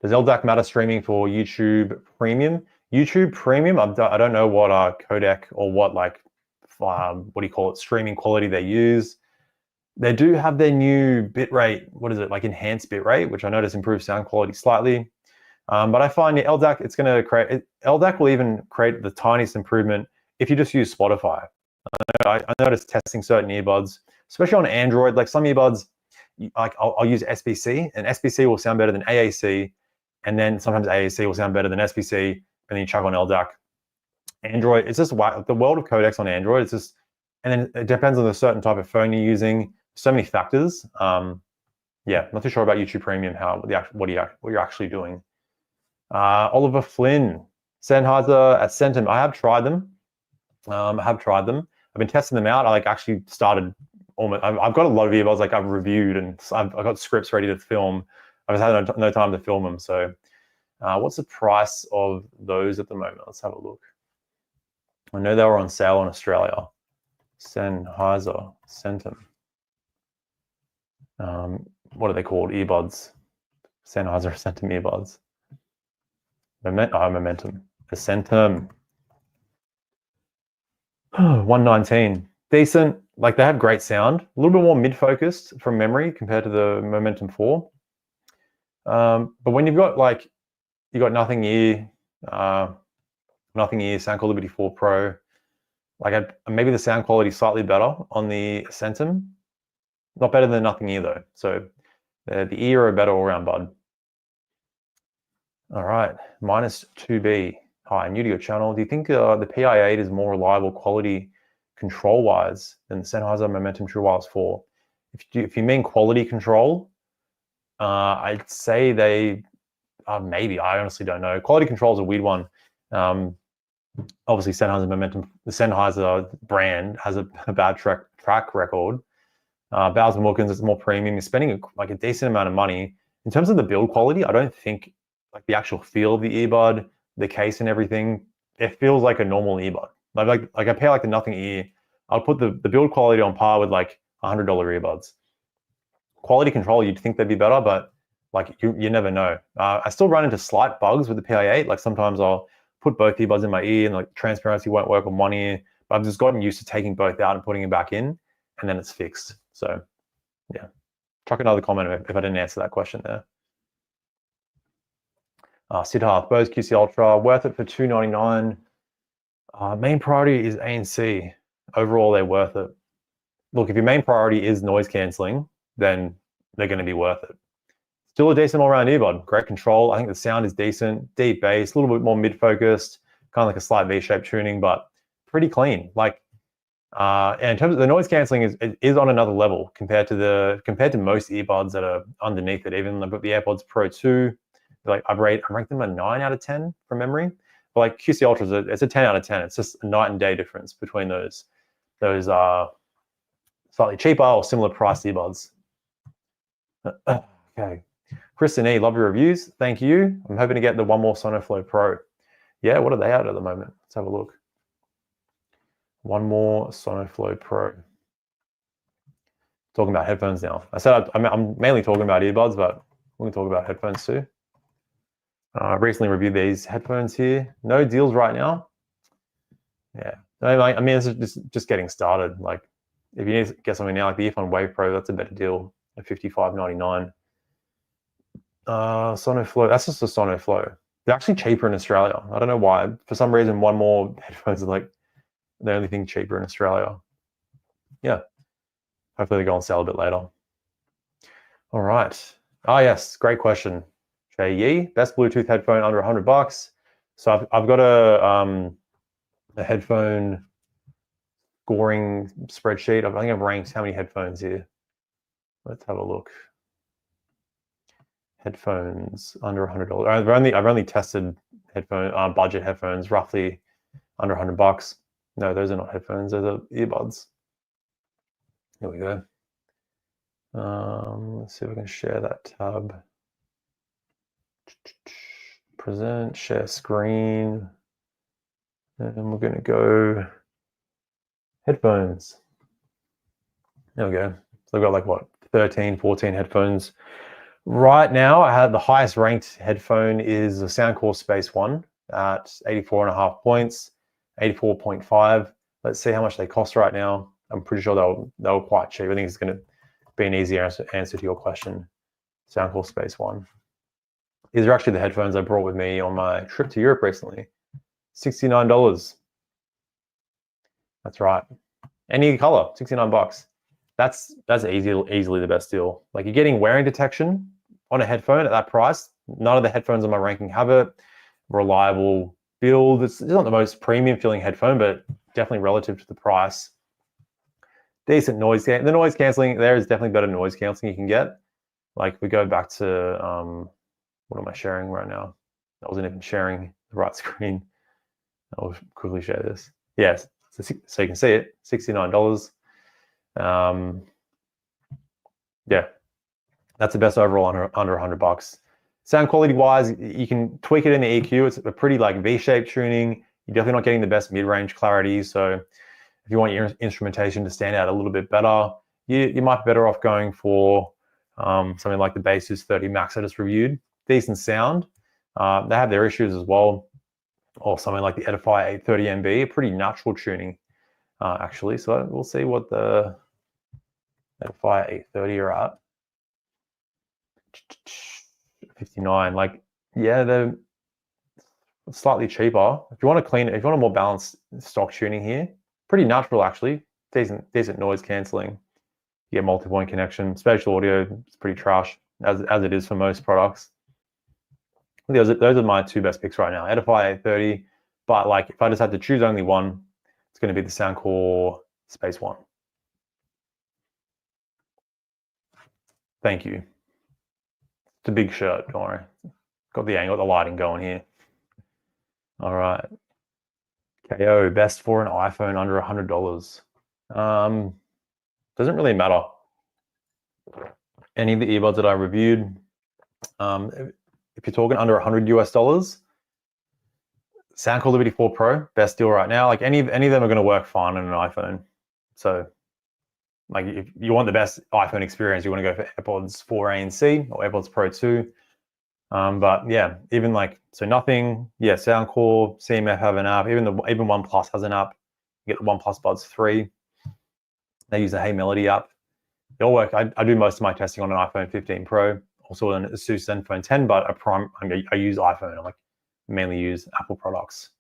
Does LDAC matter streaming for YouTube Premium? YouTube Premium, I don't know what codec or what what do you call it, streaming quality they use. They do have their new bitrate, what is it, like enhanced bitrate, which I notice improves sound quality slightly. But I find LDAC, LDAC will even create the tiniest improvement if you just use Spotify. I noticed testing certain earbuds, especially on Android, like some earbuds, like I'll use SBC, and SBC will sound better than AAC, and then sometimes AAC will sound better than SBC, and then you chuck on LDAC. Android, it's just the world of codecs on Android. It's just, and then it depends on the certain type of phone you're using. So many factors. Yeah, not too sure about YouTube Premium, what you're actually doing. Oliver Flynn, Sennheiser at Centum. I have tried them. I've been testing them out. I actually started almost. I've got a lot of earbuds I've reviewed, and I've got scripts ready to film. I've just had no time to film them. So, what's the price of those at the moment? Let's have a look. I know they were on sale in Australia. Sennheiser, Centum. What are they called? Earbuds. Sennheiser Centum earbuds. Momentum. The Centum. 119. Decent. They have great sound. A little bit more mid-focused from memory compared to the Momentum 4. But when you've got you got Nothing Ear Soundcore Liberty 4 Pro, maybe the sound quality is slightly better on the Centum. Not better than Nothing Ear though. So the ear are a better all-round bud. All right, -2B. Hi, new to your channel. Do you think the PI8 is more reliable quality control-wise than the Sennheiser Momentum True Wireless 4? If you mean quality control, I'd say they maybe. I honestly don't know. Quality control is a weird one. Obviously, Sennheiser Momentum, the Sennheiser brand has a bad track record. Bowers & Wilkins is more premium. You're spending a decent amount of money. In terms of the build quality, I don't think the actual feel of the earbud, the case and everything, it feels like a normal earbud. I pair the Nothing Ear, I'll put the build quality on par with $100 earbuds. Quality control, you'd think they'd be better, but you never know. I still run into slight bugs with the PI8. Sometimes I'll put both earbuds in my ear and transparency won't work on one ear, but I've just gotten used to taking both out and putting them back in, and then it's fixed. So yeah, chuck another comment if I didn't answer that question there. Siddharth, Bose QC Ultra, worth it for $299. Main priority is ANC. Overall, they're worth it. Look, if your main priority is noise cancelling, then they're going to be worth it. Still a decent all-round earbud. Great control. I think the sound is decent. Deep bass, a little bit more mid-focused, kind of a slight V-shaped tuning, but pretty clean. And in terms of the noise cancelling is on another level compared to most earbuds that are underneath it. Even I've got the AirPods Pro 2. I ranked them a 9 out of 10 from memory. But QC Ultras, it's a 10 out of 10. It's just a night and day difference between those slightly cheaper or similar priced earbuds. Okay. Kristen E, love your reviews. Thank you. I'm hoping to get the One More Sonoflow Pro. Yeah, what are they at the moment? Let's have a look. One More Sonoflow Pro. Talking about headphones now. I said I'm mainly talking about earbuds, but we're going to talk about headphones too. I recently reviewed these headphones here. No deals right now. Yeah, I mean, it's just getting started. If you need to get something now, the Earphone Wave Pro, that's a better deal at $55.99. Sonoflow, that's just a Sonoflow. They're actually cheaper in Australia. I don't know why. For some reason, One More headphones are the only thing cheaper in Australia. Yeah, hopefully they go on sale a bit later. All right. Yes, great question. Jay Yee, best Bluetooth headphone under $100. So I've got a headphone scoring spreadsheet. I think I've ranked how many headphones here. Let's have a look. Headphones under $100. I've only tested budget headphones roughly under $100. No, those are not headphones. Those are earbuds. Here we go. Let's see if I can share that tab. Present, share screen. And we're going to go headphones. There we go. So I've got like what, 13, 14 headphones. Right now, I have the highest ranked headphone is the Soundcore Space One at 84.5 points, 84.5. Let's see how much they cost right now. I'm pretty sure they were quite cheap. I think it's going to be an easy answer to your question. Soundcore Space One. These are actually the headphones I brought with me on my trip to Europe recently. $69. That's right. Any color, 69 bucks. That's easily the best deal. Like, you're getting wearing detection on a headphone at that price. None of the headphones on my ranking have it. Reliable build. It's not the most premium feeling headphone, but definitely relative to the price. Decent noise. The noise canceling there is definitely better noise canceling you can get. Like, we go back to what am I sharing right now? I wasn't even sharing the right screen. I'll quickly share this. Yes, so you can see it, $69. Yeah, that's the best overall under $100. Sound quality wise, you can tweak it in the EQ. It's a pretty like V-shaped tuning. You're definitely not getting the best mid-range clarity. So if you want your instrumentation to stand out a little bit better, you might be better off going for something like the Basis 30 Max I just reviewed. Decent sound. They have their issues as well. Or something like the Edify 830MB, pretty natural tuning, actually. So we'll see what the Edify 830 are at. 59. Like, yeah, they're slightly cheaper. If you want to clean it, if you want a more balanced stock tuning here, pretty natural actually. Decent noise cancelling. You get multi-point connection. Spatial audio, it's pretty trash, as it is for most products. Those are my two best picks right now. Edify 830, but like if I just had to choose only one, it's going to be the Soundcore Space One. Thank you. It's a big shirt, don't worry. Got the angle, the lighting going here. All right. KO, best for an iPhone under $100. Doesn't really matter. Any of the earbuds that I reviewed, if you're talking under $100 US, Soundcore Liberty 4 Pro, best deal right now. Like any of them are going to work fine on an iPhone. So, like if you want the best iPhone experience, you want to go for AirPods 4A and C or AirPods Pro 2. But yeah, even like so nothing. Yeah, Soundcore, CMF have an app. Even OnePlus has an app. You get the OnePlus Buds 3. They use the Hey Melody app. They all work. I do most of my testing on an iPhone 15 Pro. Also on an Asus Zenfone 10, but I use iPhone. I like mainly use Apple products.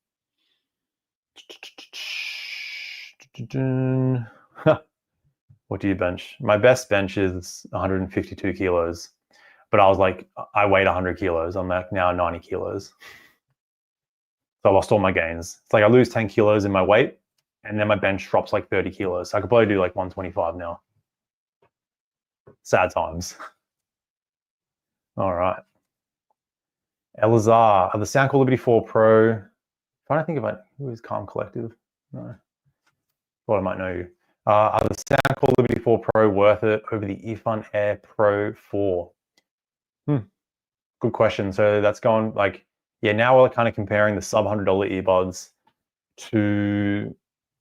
What do you bench? My best bench is 152 kilos, but I was like, I weighed 100 kilos. I'm like now 90 kilos. So I lost all my gains. It's like I lose 10 kilos in my weight, and then my bench drops like 30 kilos. So I could probably do like 125 now. Sad times. All right. Elazar, the Soundcore Liberty 4 Pro. I'm trying to think about who is Calm Collective. No. Thought I might know you. Are the Soundcore Liberty 4 Pro worth it over the Earphone Air Pro 4? Good question. So that's gone like, yeah, now we're kind of comparing the sub $100 earbuds to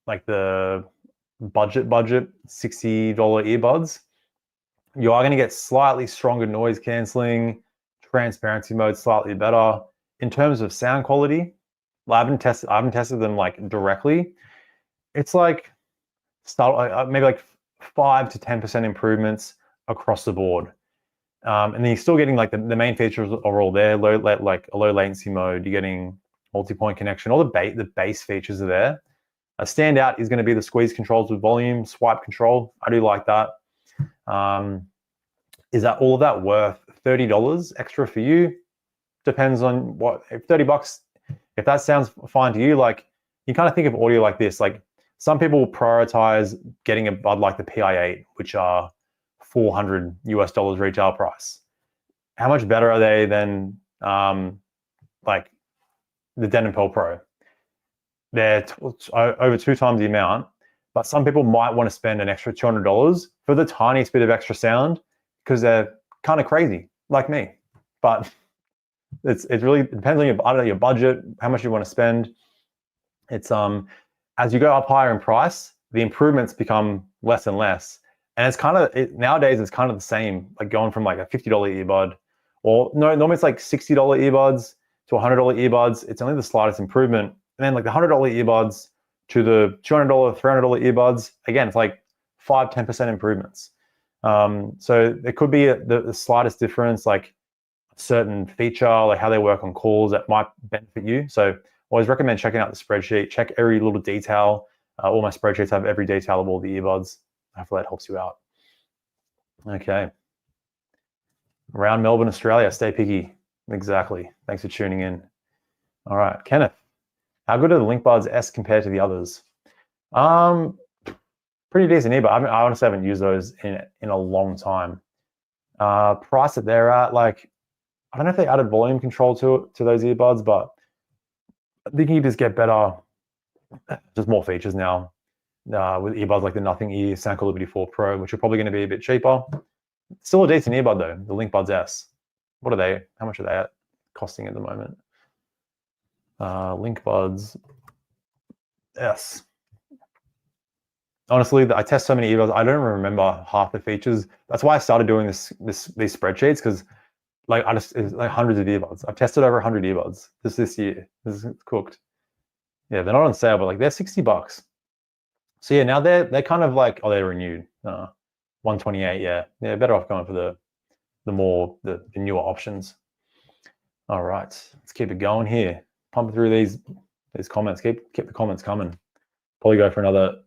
like the budget $60 earbuds. You are going to get slightly stronger noise cancelling, transparency mode slightly better. In terms of sound quality, I haven't tested them like directly. It's like maybe like 5 to 10% improvements across the board. And then you're still getting like the main features are all there. Like a low latency mode. You're getting multi-point connection. All the base features are there. A standout is going to be the squeeze controls with volume, swipe control. I do like that. Is that all of that worth $30 extra for you? Depends on what. If $30, if that sounds fine to you, like you kind of think of audio like this. Like some people will prioritize getting a bud like the PI8, which are $400 US retail price. How much better are they than like the Denon Pearl Pro? They're over 2 times the amount, but some people might want to spend an extra $200 for the tiniest bit of extra sound because they're kind of crazy like me. But it really depends on your budget, how much you want to spend. It's as you go up higher in price, the improvements become less and less. And it's kind of nowadays it's kind of the same, like going from like a $50 earbud, or no, normally it's like $60 earbuds to $100 earbuds. It's only the slightest improvement. And then like the $100 earbuds to the $200, $300 earbuds, again, it's like 5-10% improvements. So there could be the slightest difference, like a certain feature, like how they work on calls that might benefit you. So always recommend checking out the spreadsheet, check every little detail. All my spreadsheets have every detail of all the earbuds. Hopefully that helps you out. Okay. Around Melbourne, Australia, stay picky. Exactly. Thanks for tuning in. All right, Kenneth, how good are the LinkBuds S compared to the others? Pretty decent earbud. I honestly haven't used those in a long time. Price that they're at, like, I don't know if they added volume control to those earbuds, but I think you just get better, just more features now with earbuds like the Nothing Ear Sound Quality 4 Pro, which are probably going to be a bit cheaper. Still a decent earbud though, the LinkBuds S. What are they? How much are they costing at the moment? LinkBuds S. Honestly, I test so many earbuds, I don't remember half the features. That's why I started doing these spreadsheets, because like it's like hundreds of earbuds. I've tested over 100 earbuds this year. This is cooked. Yeah, they're not on sale, but like they're $60. So yeah, now they're kind of like, oh, they're renewed. 128. Yeah, better off going for the newer options. All right, let's keep it going here. Pump through these comments. Keep the comments coming. Probably go for another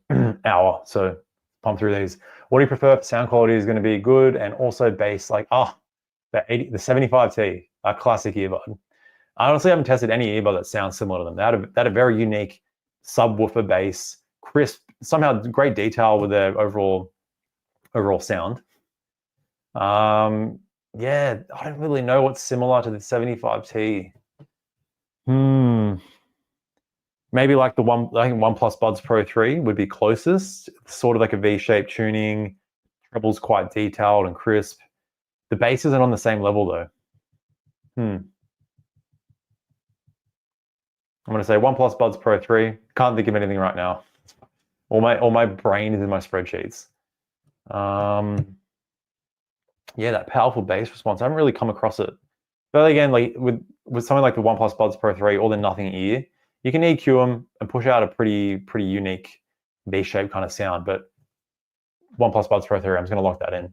hour. So pump through these. What do you prefer? Sound quality is going to be good, and also bass. Like the 75T, a classic earbud. I honestly haven't tested any earbud that sounds similar to them. They had a very unique subwoofer bass, crisp, somehow great detail with their overall sound. Yeah, I don't really know what's similar to the 75T. Maybe like I think OnePlus Buds Pro 3 would be closest. Sort of like a V-shaped tuning. Treble's quite detailed and crisp. The bass isn't on the same level though. I'm going to say OnePlus Buds Pro 3. Can't think of anything right now. All my brain is in my spreadsheets. Yeah, that powerful bass response. I haven't really come across it. But again, like with something like the OnePlus Buds Pro 3 or the Nothing Ear, you can EQ them and push out a pretty unique V-shaped kind of sound. But OnePlus Buds Pro 3, I'm just going to lock that in.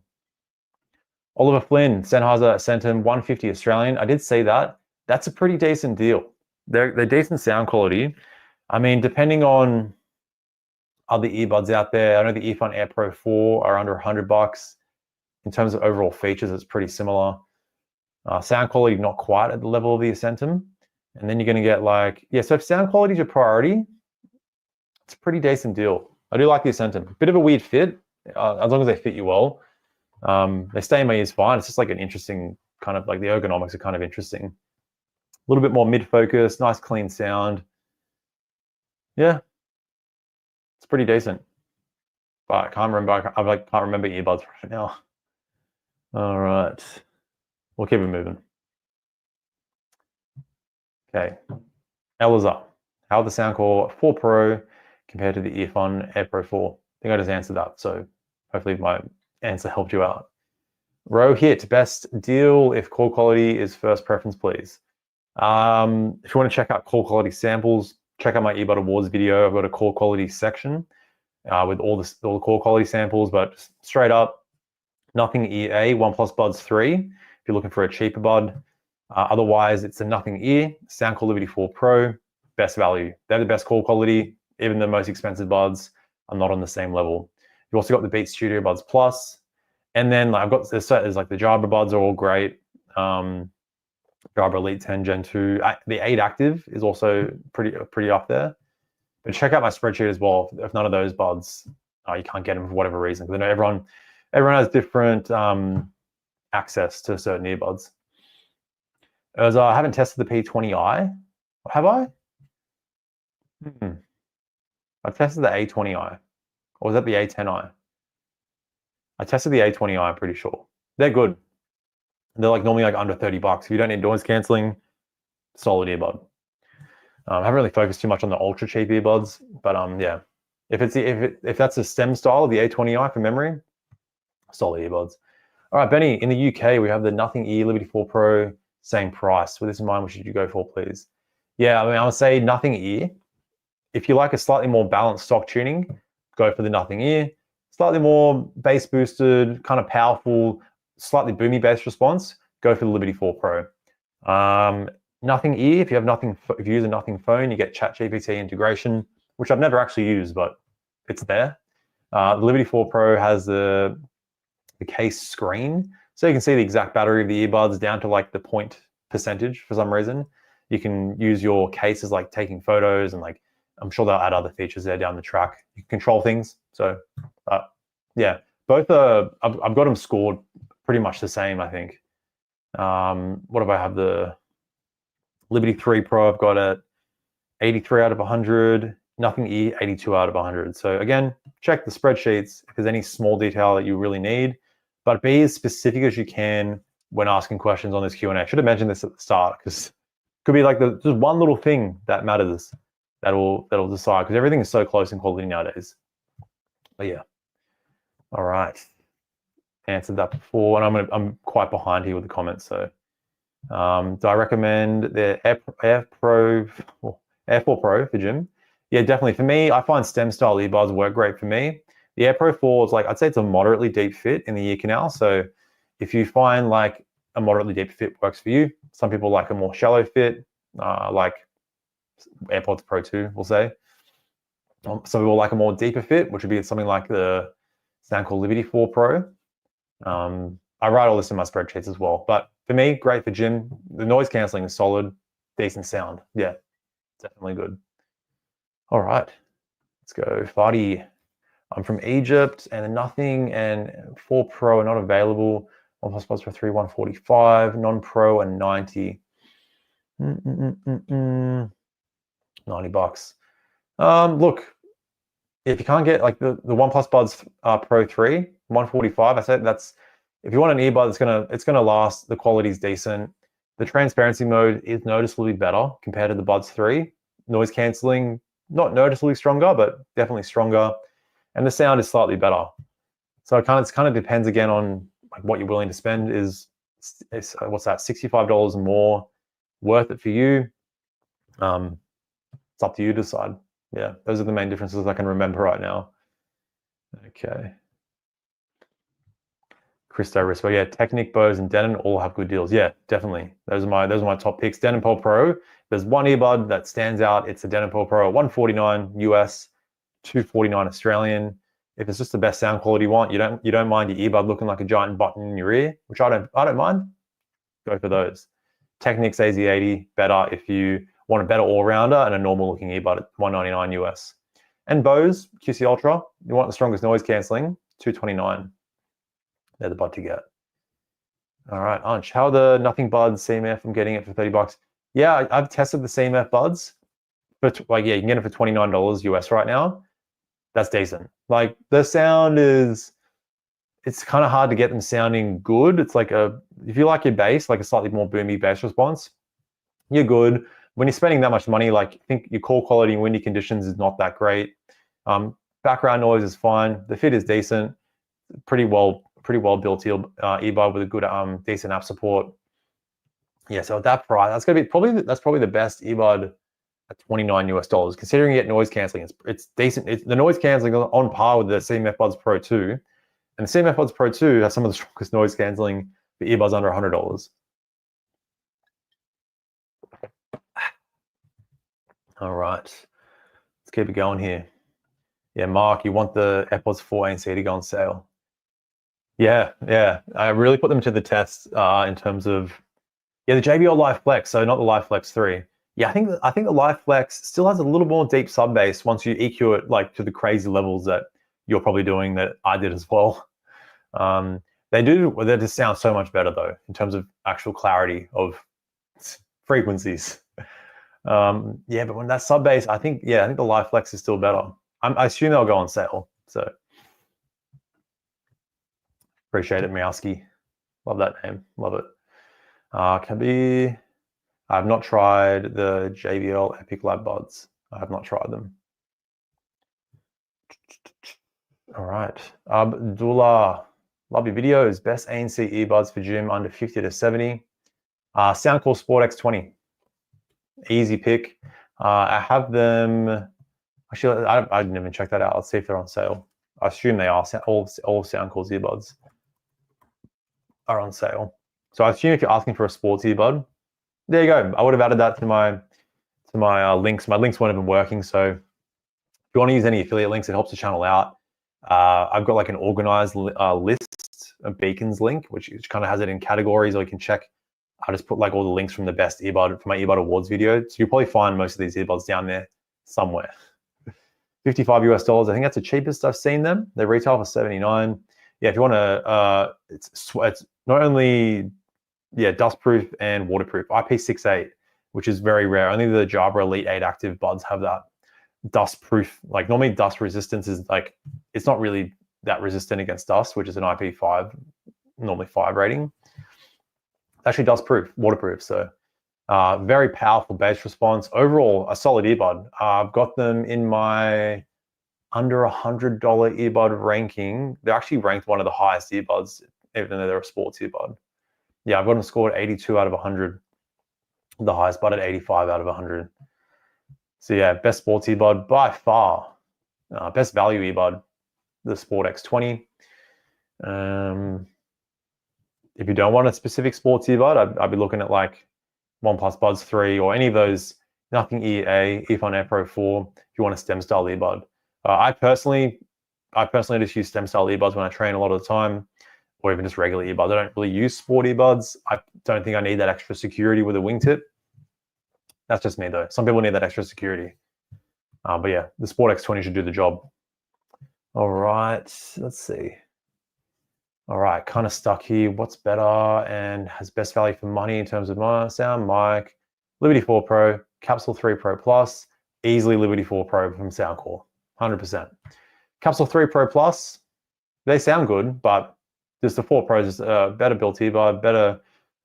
Oliver Flynn, Sennheiser sent him 150 Australian. I did see that. That's a pretty decent deal. They're decent sound quality. I mean, depending on other earbuds out there, I know the Earphone Air Pro 4 are under $100. In terms of overall features, it's pretty similar. Sound quality, not quite at the level of the Ascentum. And then you're going to get like, yeah, so if sound quality is your priority, it's a pretty decent deal. I do like the Ascentum. Bit of a weird fit, as long as they fit you well. They stay in my ears fine. It's just like an interesting kind of, like the ergonomics are kind of interesting. A little bit more mid-focus, nice clean sound. Yeah, it's pretty decent. But I can't remember. I can't remember earbuds right now. All right, we'll keep it moving. Okay, Elazar, how are the Soundcore 4 Pro compared to the Earphone Air Pro 4? I think I just answered that, so hopefully my answer helped you out. Rohit, best deal if call quality is first preference, please. If you want to check out call quality samples, check out my Earbud Awards video. I've got a call quality section with all the call quality samples, but straight up, Nothing Ear A, OnePlus Buds 3, if you're looking for a cheaper bud. Otherwise, it's a Nothing Ear, Sound Quality 4 Pro, best value. They're the best call quality. Even the most expensive buds are not on the same level. You've also got the Beats Studio Buds Plus. And then like, there's like the Jabra buds are all great. Jabra Elite 10 Gen 2. The 8 Active is also pretty up there. But check out my spreadsheet as well. If none of those buds, you can't get them for whatever reason. Because I know everyone has different access to certain earbuds. As I haven't tested the P20i. Have I? I've tested the A20i. Or was that the A10i? I tested the A20i, I'm pretty sure. They're good. They're like normally like under $30. If you don't need noise cancelling, solid earbud. I haven't really focused too much on the ultra cheap earbuds, but yeah, if that's a stem style of the A20i for memory, solid earbuds. All right, Benny, in the UK, we have the Nothing Ear Liberty 4 Pro, same price. With this in mind, what should you go for, please? Yeah, I mean, I would say Nothing Ear. If you like a slightly more balanced stock tuning, go for the Nothing Ear. Slightly more bass boosted, kind of powerful, slightly boomy bass response, go for the Liberty 4 Pro. Nothing Ear, if you use a Nothing phone, you get ChatGPT integration, which I've never actually used, but it's there. The Liberty 4 Pro has the case screen, so you can see the exact battery of the earbuds down to like the point percentage for some reason. You can use your cases like taking photos, and like I'm sure they'll add other features there down the track. You can control things. So yeah, both are, I've got them scored pretty much the same, I think. What have I have? The Liberty 3 Pro, I've got at 83 out of 100. Nothing Ear, 82 out of 100. So again, check the spreadsheets if there's any small detail that you really need, but be as specific as you can when asking questions on this Q&A. I should have mentioned this at the start, because it could be like just one little thing that matters that'll decide, because everything is so close in quality nowadays. But yeah, all right, answered that before, and I'm quite behind here with the comments. So do I recommend the Air 4 Pro for gym? Yeah, definitely. For me, I find stem style earbuds work great for me. The Air Pro 4 is like, I'd say it's a moderately deep fit in the ear canal. So if you find like a moderately deep fit works for you, some people like a more shallow fit, like AirPods Pro 2, we'll say. Some people like a more deeper fit, which would be something like the sound called Liberty 4 Pro. I write all this in my spreadsheets as well. But for me, great for gym. The noise cancelling is solid, decent sound. Yeah, definitely good. All right, let's go. Fadi, I'm from Egypt, and Nothing and 4 Pro are not available. OnePlus Buds Pro 3, 145, non-Pro and 90. 90 bucks. Look, if you can't get like the OnePlus Buds Pro 3, 145, I said that's, if you want an earbud, it's gonna last. The quality's decent. The transparency mode is noticeably better compared to the Buds 3. Noise cancelling, not noticeably stronger, but definitely stronger. And the sound is slightly better. So it kind of depends again on like what you're willing to spend. Is what's that, $65 more worth it for you? It's up to you to decide. Yeah, those are the main differences I can remember right now. Okay. Christo Rispo, yeah, Technic, Bose, and Denon all have good deals. Yeah, definitely. Those are my top picks. Denon Pole Pro. There's one earbud that stands out. It's the Denon Pole Pro, 149 US, 249 Australian. If it's just the best sound quality you want, you don't mind your earbud looking like a giant button in your ear, which I don't mind. Go for those. Technics AZ80, better if you want a better all-rounder and a normal looking earbud at 199 US. And Bose QC Ultra, you want the strongest noise cancelling, 229. They're the bud to get. All right, Ansh, how are the Nothing Buds CMF? I'm getting it for 30 bucks. Yeah, I've tested the CMF buds, but like, yeah, you can get it for $29 US right now. That's decent. Like the sound it's kind of hard to get them sounding good. It's like if you like your bass, like a slightly more boomy bass response, you're good. When you're spending that much money, like I think your call quality in windy conditions is not that great. Background noise is fine. The fit is decent. Pretty well built earbud with a good decent app support. Yeah, so at that price, that's probably the best earbud at $29 US, considering you get noise cancelling. It's decent. The noise cancelling on par with the CMF Buds Pro 2, and the CMF Buds Pro 2 has some of the strongest noise cancelling for earbuds under $100. All right, let's keep it going here. Yeah, Mark, you want the AirPods 4 ANC to go on sale? Yeah, I really put them to the test in terms of, yeah, the JBL Live Flex, so not the Live Flex 3. Yeah, I think the Live Flex still has a little more deep sub bass once you EQ it like to the crazy levels that you're probably doing, that I did as well. They just sound so much better though in terms of actual clarity of frequencies. Yeah, but when that sub bass, I think the Live Flex is still better. I assume they'll go on sale. So appreciate it, Meowski. Love that name. Love it. Kabir. I have not tried the JBL Epic Lab Buds. I have not tried them. All right. Abdullah, love your videos. Best ANC earbuds for gym under 50 to 70. Soundcore Sport X20. Easy pick. I have them. Actually, I didn't even check that out. Let's see if they're on sale. I assume they are. All Soundcore's earbuds are on sale. So I assume if you're asking for a sports earbud, there you go. I would have added that to my links. My links weren't even working. So if you want to use any affiliate links, it helps the channel out. I've got like an organized list, a Beacons link, which kind of has it in categories, or you can check. I just put like all the links from the best earbud for my earbud awards video. So you'll probably find most of these earbuds down there somewhere. $55 US. I think that's the cheapest I've seen them. They retail for $79. Yeah, if you want to, it's not only dustproof and waterproof. IP68, which is very rare. Only the Jabra Elite 8 Active buds have that dustproof. Like normally dust resistance is like, it's not really that resistant against dust, which is an IP5, normally 5 rating. It's actually dustproof, waterproof. So very powerful bass response. Overall, a solid earbud. I've got them in my under $100 earbud ranking. They're actually ranked one of the highest earbuds, even though they're a sports earbud. Yeah, I've got them scored 82 out of 100. The highest bud at 85 out of 100. So yeah, best sports earbud by far. Best value earbud, the Sport X20. If you don't want a specific sports earbud, I'd be looking at like OnePlus Buds 3 or any of those, Nothing EA, Earphone Air Pro 4, if you want a stem style earbud. I personally just use stem style earbuds when I train a lot of the time, or even just regular earbuds. I don't really use sport earbuds. I don't think I need that extra security with a wingtip. That's just me though. Some people need that extra security. But yeah, the Sport X20 should do the job. All right, let's see. All right, kind of stuck here. What's better and has best value for money in terms of my sound? Mic, Liberty 4 Pro, Capsule 3 Pro Plus, easily Liberty 4 Pro from Soundcore, 100%. Capsule 3 Pro Plus, they sound good, but just the 4 Pros is better built earbud,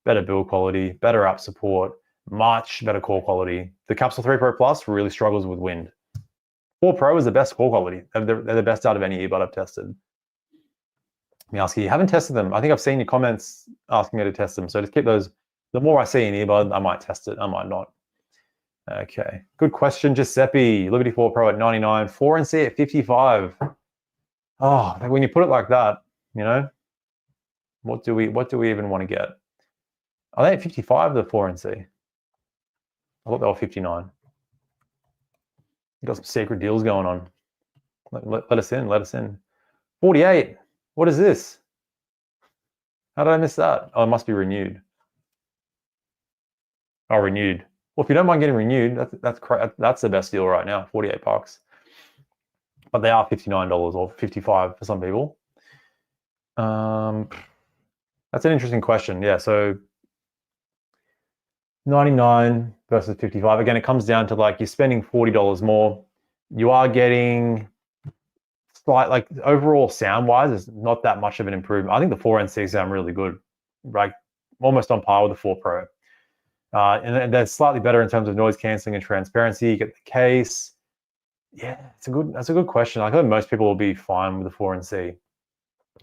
better build quality, better app support, much better core quality. The Capsule 3 Pro Plus really struggles with wind. 4 Pro is the best core quality. They're the best out of any earbud I've tested. Let me ask you haven't tested them. I think I've seen your comments asking me to test them. So just keep those. The more I see an earbud, I might test it. I might not. Okay. Good question, Giuseppe. Liberty 4 Pro at 99, 4NC at 55. Oh, when you put it like that, you know, what do we even want to get? Are they at 55, the 4NC? I thought they were 59. You got some secret deals going on. Let us in, let us in. 48. What is this? How did I miss that? Oh, it must be renewed. Oh, renewed. Well, if you don't mind getting renewed, that's the best deal right now, $48. But they are $59 or $55 for some people. That's an interesting question. Yeah, so 99 versus 55. Again, it comes down to like you're spending $40 more. You are getting slight, like overall sound-wise, it's not that much of an improvement. I think the 4NC sound really good, like almost on par with the 4 Pro. And they're slightly better in terms of noise cancelling and transparency. You get the case. Yeah, that's a good question. I think most people will be fine with the 4NC.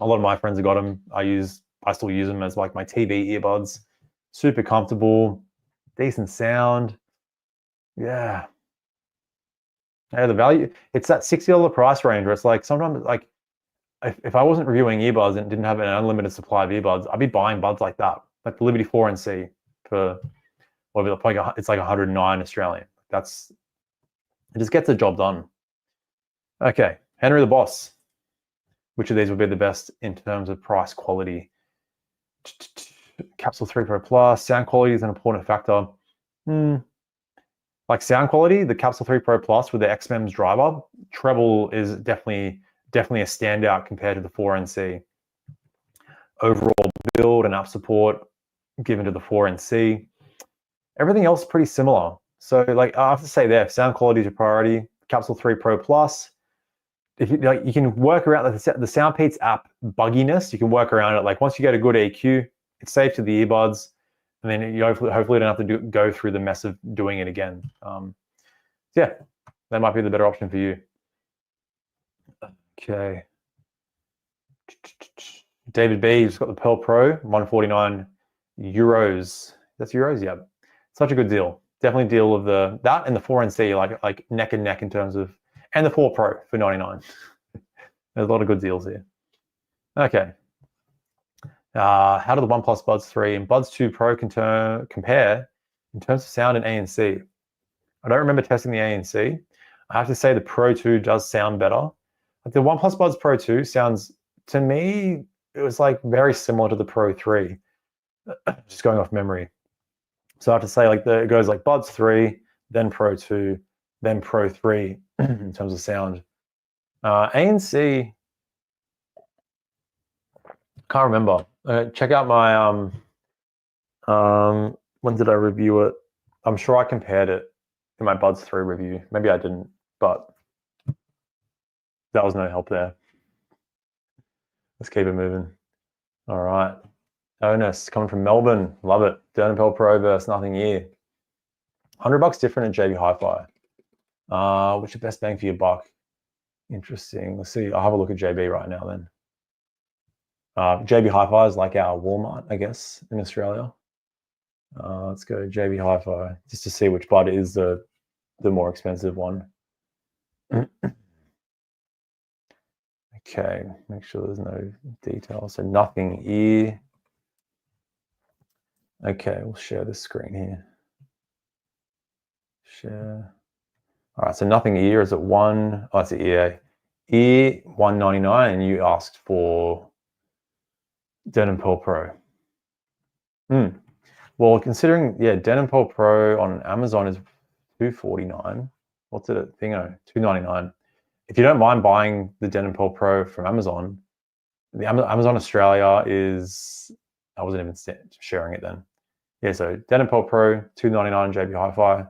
A lot of my friends have got them. I still use them as like my TV earbuds. Super comfortable, decent sound. Yeah. Yeah, the value, it's that $60 price range where it's like sometimes like if I wasn't reviewing earbuds and didn't have an unlimited supply of earbuds, I'd be buying buds like that, like the Liberty 4NC for whatever, it's like 109 Australian. It just gets the job done. Okay, Henry the Boss. Which of these would be the best in terms of price quality? Capsule 3 Pro Plus, sound quality is an important factor. Like sound quality, the Capsule 3 Pro Plus with the XMEMS driver, treble is definitely a standout compared to the 4NC. Overall build and app support given to the 4NC. Everything else is pretty similar. So like I have to say there, sound quality is a priority. Capsule 3 Pro Plus. If you like, you can work around the SoundPeats app bugginess. You can work around it. Like once you get a good EQ, it's safe to the earbuds. and then you hopefully don't have to go through the mess of doing it again. Yeah, that might be the better option for you. Okay. David B, just got the Pearl Pro, 149 euros. That's euros, yeah. Such a good deal. Definitely deal of that and the 4NC, like neck and neck in terms of, and the 4 Pro for 99. There's a lot of good deals here. Okay. How do the OnePlus Buds 3 and Buds 2 Pro compare in terms of sound and ANC? I don't remember testing the ANC. I have to say the Pro 2 does sound better. Like the OnePlus Buds Pro 2 sounds, to me, it was like very similar to the Pro 3, just going off memory. So I have to say like it goes like Buds 3, then Pro 2, then Pro 3 in terms of sound. ANC, can't remember. Check out my, when did I review it? I'm sure I compared it in my Buds 3 review. Maybe I didn't, but that was no help there. Let's keep it moving. All right. Onus coming from Melbourne. Love it. Dernapel Pro versus Nothing Ear. $100 different at JB Hi-Fi. What's your best bang for your buck? Interesting. Let's see. I'll have a look at JB right now then. JB Hi-Fi is like our Walmart, I guess, in Australia. Let's go JB Hi-Fi just to see which bud is the more expensive one. Okay, make sure there's no details. So Nothing Ear. Okay, we'll share this screen here. Share. All right, so Nothing Ear is at it's an EA. Ear 199, and you asked for Denon Pearl Pro. Well, considering, yeah, Denon Pearl Pro on Amazon is $249. What's it at Thingo? $299. If you don't mind buying the Denon Pearl Pro from Amazon, the Amazon Australia is, I wasn't even sharing it then. Yeah, so Denon Pearl Pro, $299 JB Hi-Fi.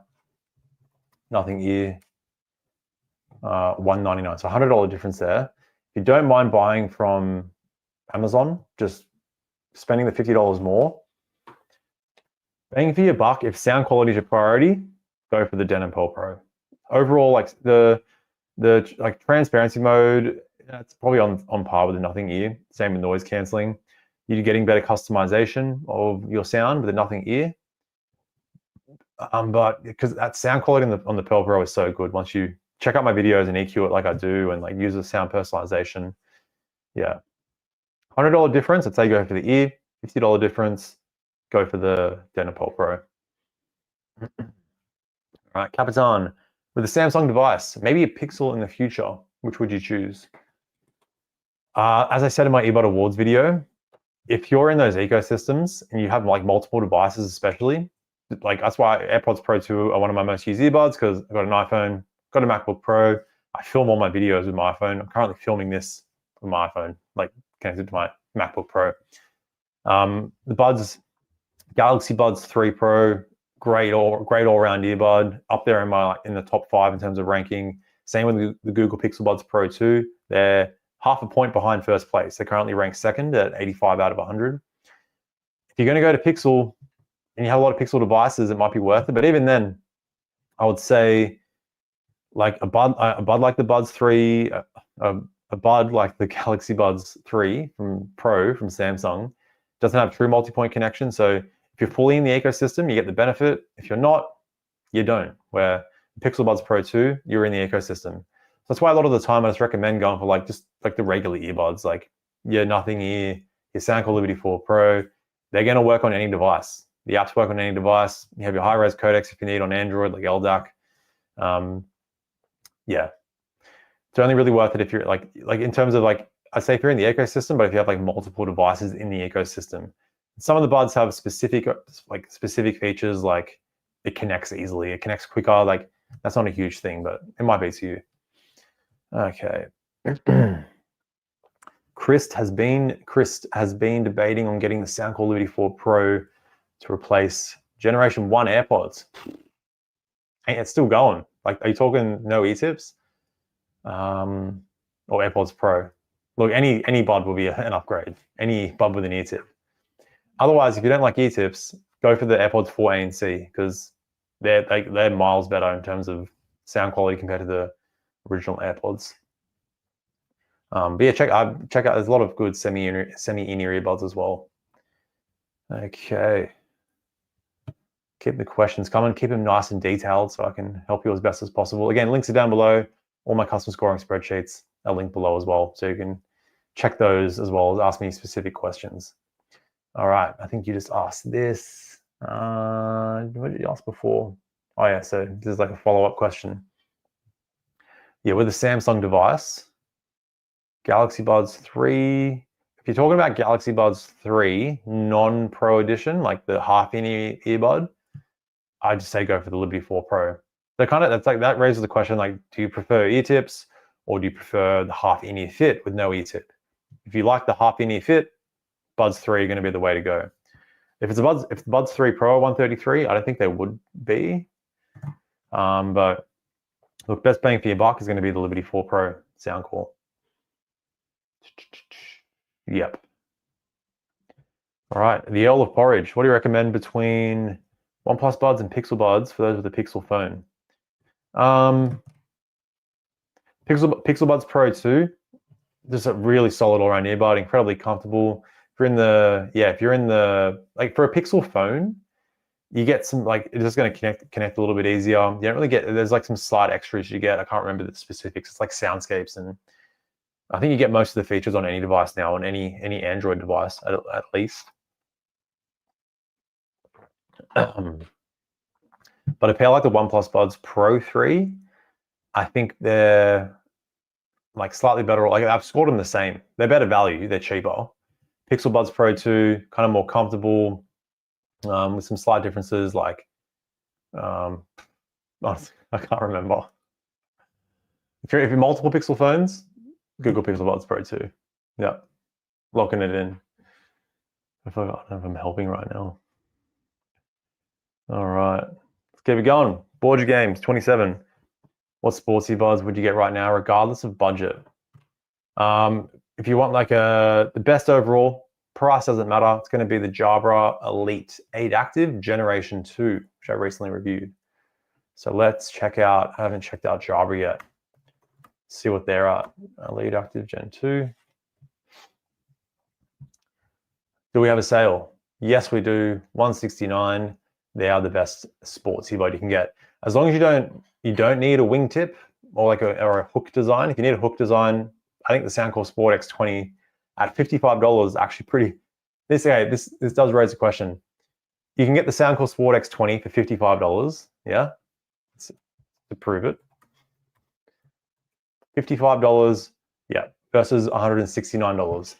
Nothing Ear, $199. So $100 difference there. If you don't mind buying from Amazon, just spending the $50 more. Bang for your buck, if sound quality is your priority, go for the Denon Pearl Pro. Overall, like the like transparency mode, it's probably on par with the Nothing Ear. Same with noise cancelling. You're getting better customization of your sound with the Nothing Ear. But because that sound quality on the Pearl Pro is so good, once you check out my videos and EQ it like I do and like use the sound personalization, yeah. $100 difference, I'd say go for the Ear. $50 difference, go for the Denon Pearl Pro. All right, Capitan. With a Samsung device, maybe a Pixel in the future, which would you choose? As I said in my Earbud Awards video, if you're in those ecosystems and you have like multiple devices especially, like that's why AirPods Pro 2 are one of my most used earbuds, because I've got an iPhone, got a MacBook Pro. I film all my videos with my iPhone. I'm currently filming this with my iPhone, like connected to my MacBook Pro. The Buds, Galaxy Buds 3 Pro, great all-round earbud, up there in the top 5 in terms of ranking. Same with the Google Pixel Buds Pro 2. They're half a point behind first place. They're currently ranked second at 85 out of 100. If you're going to go to Pixel and you have a lot of Pixel devices, it might be worth it. But even then, I would say like a bud like the Buds 3, a bud like the Galaxy Buds 3 from Samsung, doesn't have true multi-point connection. So if you're fully in the ecosystem, you get the benefit. If you're not, you don't. Where Pixel Buds Pro 2, you're in the ecosystem. So that's why a lot of the time I just recommend going for just the regular earbuds, like your Nothing Ear, your Sound Quality 4 Pro. They're going to work on any device. The apps work on any device. You have your high-res codecs if you need on Android, like LDAC. Yeah, it's only really worth it if you're like in terms of I say if you're in the ecosystem, but if you have multiple devices in the ecosystem. Some of the buds have specific features, like it connects easily, it connects quicker. Like that's not a huge thing, but it might be to you. Okay. Chris has been debating on getting the Sound Quality 4 Pro to replace Generation 1 AirPods. Hey, it's still going. Like, are you talking no ear tips? Or AirPods Pro? Look, any bud will be an upgrade. Any bud with an ear tip. Otherwise, if you don't like ear tips, go for the AirPods 4 ANC because they're miles better in terms of sound quality compared to the original AirPods. But yeah, check out. There's a lot of good semi-in-ear earbuds as well. Okay. Keep the questions coming. Keep them nice and detailed so I can help you as best as possible. Again, links are down below. All my custom scoring spreadsheets are linked below as well, so you can check those as well as ask me specific questions. All right, I think you just asked this. What did you ask before? Oh yeah, so this is like a follow-up question. Yeah, with a Samsung device, Galaxy Buds 3. If you're talking about Galaxy Buds 3 non-Pro edition, like the half-in-ear earbud, I'd just say go for the Liberty 4 Pro. So that raises the question, like, do you prefer ear tips or do you prefer the half-in-ear fit with no ear tip? If you like the half-in-ear fit, Buds 3 are going to be the way to go. If the Buds 3 Pro are 133, I don't think they would be. But look, best bang for your buck is going to be the Liberty 4 Pro sound core. Yep. All right, the Earl of Porridge. What do you recommend between OnePlus Buds and Pixel Buds for those with a Pixel phone? Pixel Buds Pro 2, just a really solid all-around earbud, incredibly comfortable. If you're in the like for a Pixel phone, you get some like it's just going to connect a little bit easier. You don't really get there's like some slight extras you get. I can't remember the specifics. It's like soundscapes, and I think you get most of the features on any device now, on any Android device at least. But a pair like the OnePlus Buds Pro 3, I think they're like slightly better. Like I've scored them the same. They're better value. They're cheaper. Pixel Buds Pro 2, kind of more comfortable, with some slight differences. Like, I can't remember. If you're multiple Pixel phones, Google Pixel Buds Pro 2. Yeah, locking it in. I don't know if I'm helping right now. All right, let's keep it going. Board your games, 27. What sports earbuds would you get right now, regardless of budget? If you want like the best overall, price doesn't matter. It's going to be the Jabra Elite 8 Active Generation 2, which I recently reviewed. So let's check out. I haven't checked out Jabra yet. See what they're at. Elite Active Gen 2. Do we have a sale? Yes, we do. $169. They are the best sports earbud you can get. As long as you don't need a wingtip or a hook design. If you need a hook design, I think the Soundcore Sport X20 at $55 is actually pretty. This does raise a question. You can get the Soundcore Sport X20 for $55. Yeah, to prove it. $55, yeah, versus $169.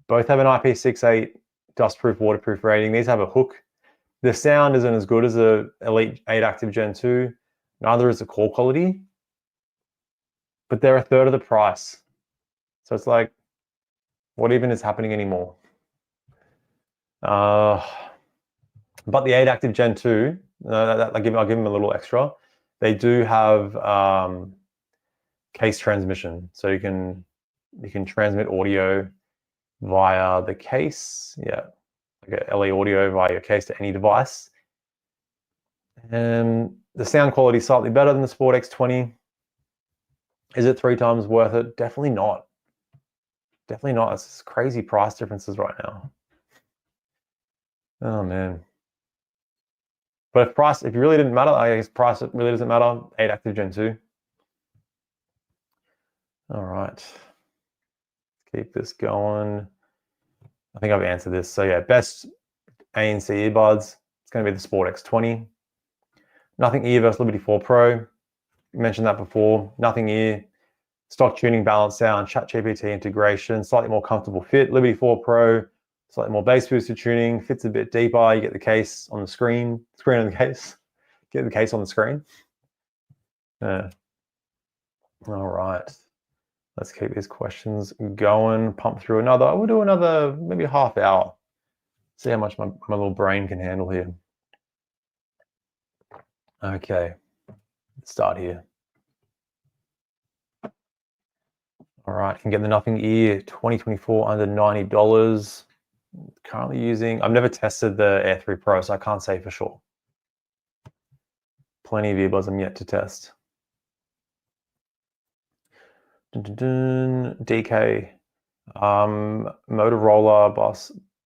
Both have an IP68 dustproof, waterproof rating. These have a hook. The sound isn't as good as the Elite 8 Active Gen 2. Neither is the call quality. But they're a third of the price. So it's like, what even is happening anymore? But the 8 Active Gen 2, I'll give them a little extra. They do have case transmission. So you can transmit audio via the case. Yeah. Like a LE audio via your case to any device. And the sound quality is slightly better than the Sport X20. Is it 3 times worth it? Definitely not. Definitely not. It's crazy price differences right now. Oh man. But if it really didn't matter, I guess price it really doesn't matter. 8 Active Gen 2. All right. Let's keep this going. I think I've answered this. So yeah, best ANC earbuds. It's going to be the Sport X20. Nothing ear versus Liberty 4 Pro. Mentioned that before. Nothing ear. Stock tuning, balance sound, ChatGPT integration, slightly more comfortable fit. Liberty 4 Pro, slightly more bass booster tuning, fits a bit deeper. You get the case on the screen on the case. Get the case on the screen. All right. Let's keep these questions going. Pump through another. We'll do another maybe a half hour. See how much my little brain can handle here. Okay, let's start here. All right, can get the Nothing Ear 2024 under $90. Currently using, I've never tested the Air 3 Pro, so I can't say for sure. Plenty of earbuds I'm yet to test. DK, Motorola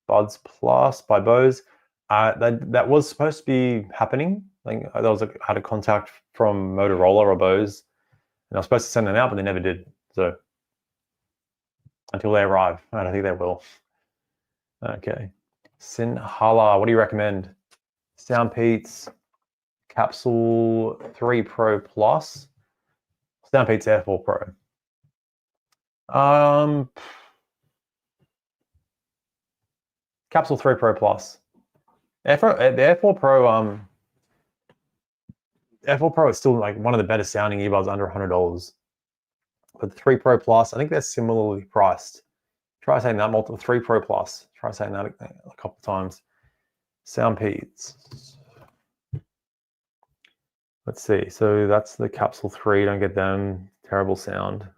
Buds Plus by Bose. That was supposed to be happening. Like I had a contact from Motorola or Bose, and I was supposed to send them out, but they never did. So until they arrive, I don't think they will. Okay, Sinhala, what do you recommend? Soundpeats Capsule 3 Pro Plus, Soundpeats Air 4 Pro. Capsule 3 Pro Plus. The Air 4 Pro, Air 4 Pro is still like one of the better sounding earbuds under $100. But the 3 Pro Plus, I think they're similarly priced. Try saying that multiple 3 Pro Plus. Try saying that a couple of times. Soundpeats. Let's see. So that's the Capsule 3. Don't get them. Terrible sound.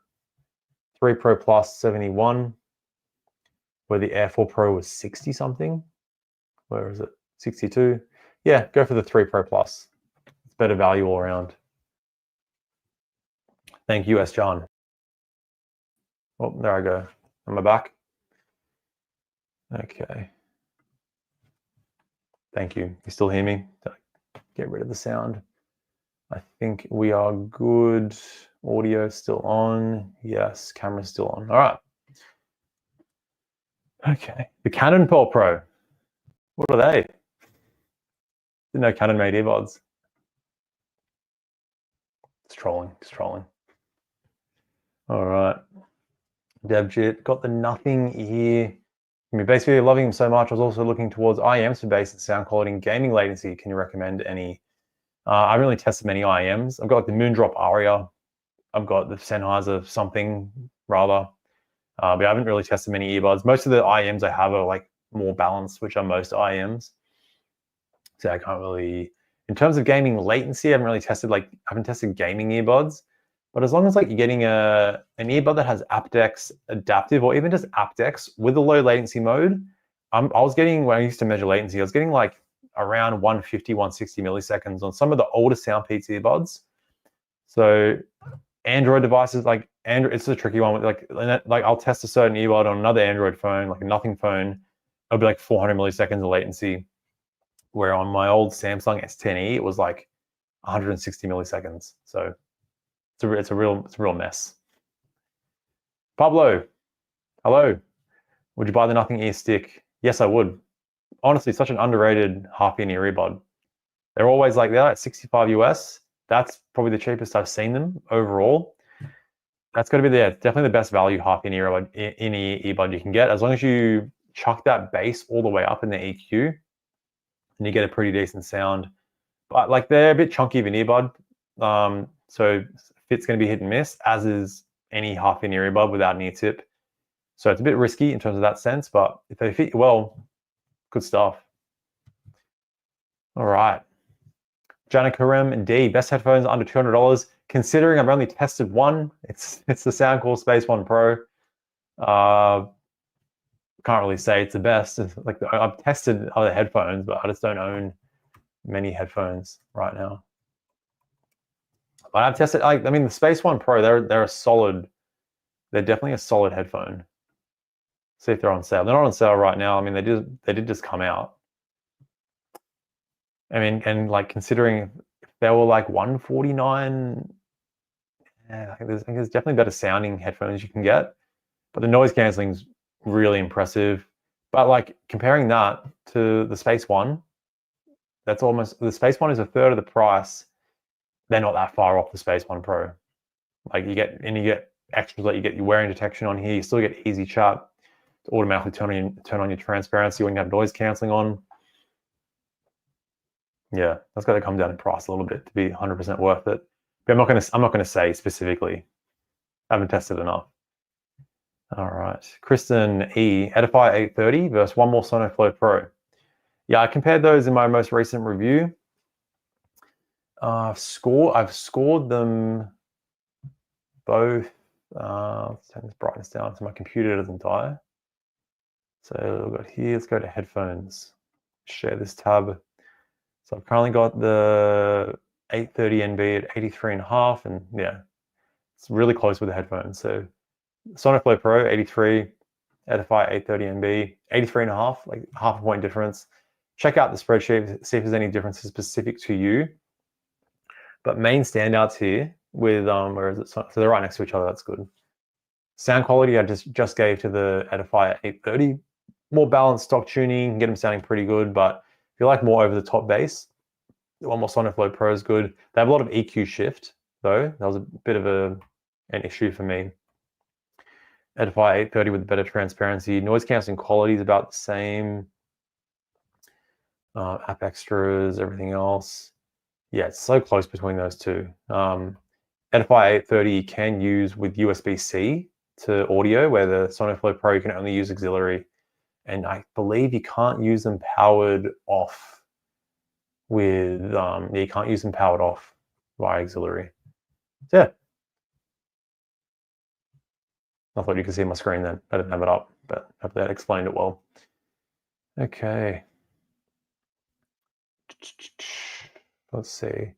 3 Pro Plus 71. Where the Air 4 Pro was 60 something. Where is it? 62. Yeah, go for the 3 Pro Plus. It's better value all around. Thank you, S. John. Oh, there I go. Am I back? Okay. Thank you. You still hear me? Get rid of the sound. I think we are good. Audio still on. Yes, camera's still on. All right. Okay. The Canon Pearl Pro. What are they? Didn't know Canon made earbuds. It's trolling. It's trolling. All right. DevJit got the Nothing Ear. I mean, basically loving them so much. I was also looking towards IEMs for bass and sound quality and gaming latency. Can you recommend any? I haven't really tested many IEMs. I've got like the Moondrop Aria. I've got the Sennheiser something rather. But I haven't really tested many earbuds. Most of the IEMs I have are like more balanced, which are most IEMs. So I can't really, in terms of gaming latency, I haven't tested gaming earbuds. But as long as like you're getting an earbud that has aptX adaptive or even just aptX with a low latency mode, I was getting, when I used to measure latency, I was getting like around 150, 160 milliseconds on some of the older Soundpeats earbuds. So Android devices, like Android, it's a tricky one. Like I'll test a certain earbud on another Android phone, like a Nothing phone, it'll be like 400 milliseconds of latency. Where on my old Samsung S10e, it was like 160 milliseconds. So it's a real mess. Pablo, hello. Would you buy the Nothing Ear stick? Yes, I would. Honestly, such an underrated half-ear earbud. They're always like that at 65 US. That's probably the cheapest I've seen them overall. That's going to be definitely the best value half-ear earbud you can get. As long as you chuck that bass all the way up in the EQ, and you get a pretty decent sound. But like they're a bit chunky of an earbud. So fit's going to be hit and miss, as is any half-ear earbud without an ear tip. So it's a bit risky in terms of that sense, but if they fit you well, good stuff. All right. Janakarem D, best headphones under $200. Considering I've only tested one, it's the Soundcore Space One Pro. Can't really say it's the best. Like I've tested other headphones, but I just don't own many headphones right now. But I've tested, I mean, the Space One Pro, they're a solid, they're definitely a solid headphone. See if they're on sale. They're not on sale right now. I mean, they did just come out. I mean, and like considering if they were like $149, yeah, I think there's definitely better sounding headphones you can get. But the noise cancelling is really impressive. But like comparing that to the Space One, that's almost, the Space One is a third of the price. They're not that far off the Space One Pro. Like you get extras, like you get your wearing detection on here. You still get easy chat to automatically turn on your transparency when you have noise cancelling on. Yeah, that's got to come down in price a little bit to be 100% worth it. But I'm not gonna say specifically. I haven't tested enough. All right, Kristen E, Edify 830 versus One More Sonoflow Pro. Yeah, I compared those in my most recent review. I've scored them both. Let's turn this brightness down so my computer doesn't die. So we've got here, let's go to headphones. Share this tab. So I've currently got the 830 NB at 83.5, and yeah, it's really close with the headphones. So Sonoflow Pro 83, Edify 830 NB 83.5, like half a point difference. Check out the spreadsheet, see if there's any differences specific to you. But main standouts here with where is it? So they're right next to each other. That's good. Sound quality I just gave to the Edify at 830. More balanced stock tuning, get them sounding pretty good. But if you like more over the top bass, the one more Sonoflow Pro is good. They have a lot of EQ shift though. That was a bit of an issue for me. Edify 830 with better transparency. Noise cancelling quality is about the same. App extras, everything else. Yeah, it's so close between those two. Edify 830 you can use with USB-C to audio, where the Sonoflow Pro you can only use auxiliary. And I believe you can't use them powered off with, you can't use them powered off via auxiliary. So yeah. I thought you could see my screen then. I didn't have it up, but hopefully that explained it well. Okay. Let's see.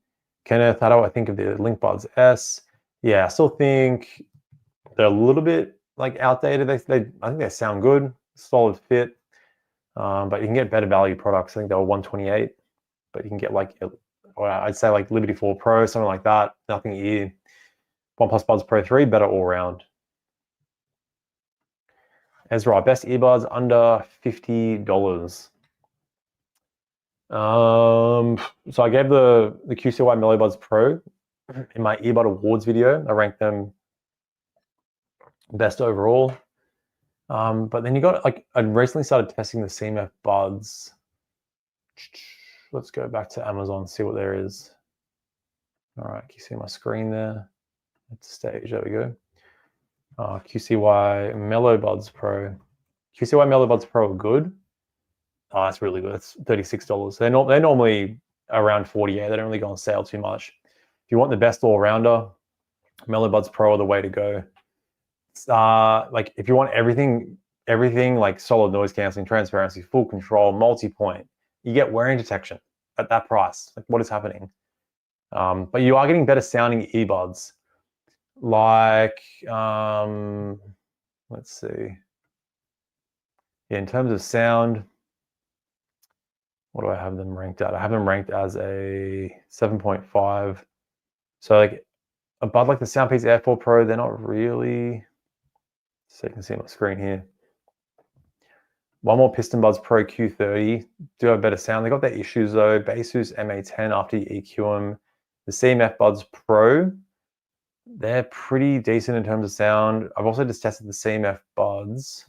Kenneth, how do I think of the LinkBuds S? Yeah, I still think they're a little bit like outdated. I think they sound good, solid fit, but you can get better value products. I think they were 128, but you can get like, or I'd say like Liberty 4 Pro, something like that. Nothing here. OnePlus Buds Pro 3, better all round. Ezra, best earbuds under $50. So I gave the QCY Melobuds Pro in my earbud awards video. I ranked them best overall. But then you got like, I recently started testing the CMF buds. Let's go back to Amazon, see what there is. All right, can you see my screen there? At the stage, there we go. QCY Melobuds Pro. QCY Melobuds Pro are good. Oh, that's really good. It's $36. They're normally around 48. They don't really go on sale too much. If you want the best all-rounder, Melobuds Pro are the way to go. Like if you want everything like solid noise cancelling, transparency, full control, multi-point, you get wearing detection at that price. Like what is happening? But you are getting better sounding earbuds. Like, let's see. Yeah, in terms of sound, what do I have them ranked at? I have them ranked as a 7.5. So like a bud like the Soundpeace Air 4 Pro, they're not really, so you can see my screen here. One more Piston Buds Pro Q30 do have better sound. They got their issues though. Basus MA10 after you EQ them. The CMF Buds Pro, they're pretty decent in terms of sound. I've also just tested the CMF Buds.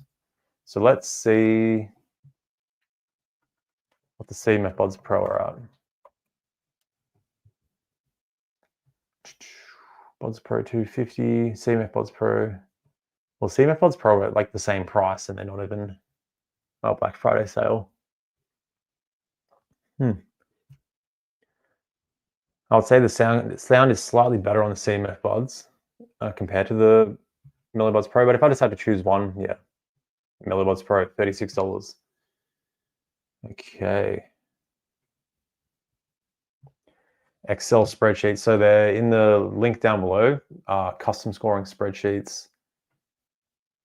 So let's see what the CMF Buds Pro are at. Buds Pro 250, CMF Buds Pro. Well, CMF Buds Pro are like the same price and they're not even Black Friday sale. I would say the sound is slightly better on the CMF Buds compared to the Melobuds Pro, but if I just had to choose one, yeah, Melobuds Pro, $36. Okay. Excel spreadsheets. So they're in the link down below, custom scoring spreadsheets.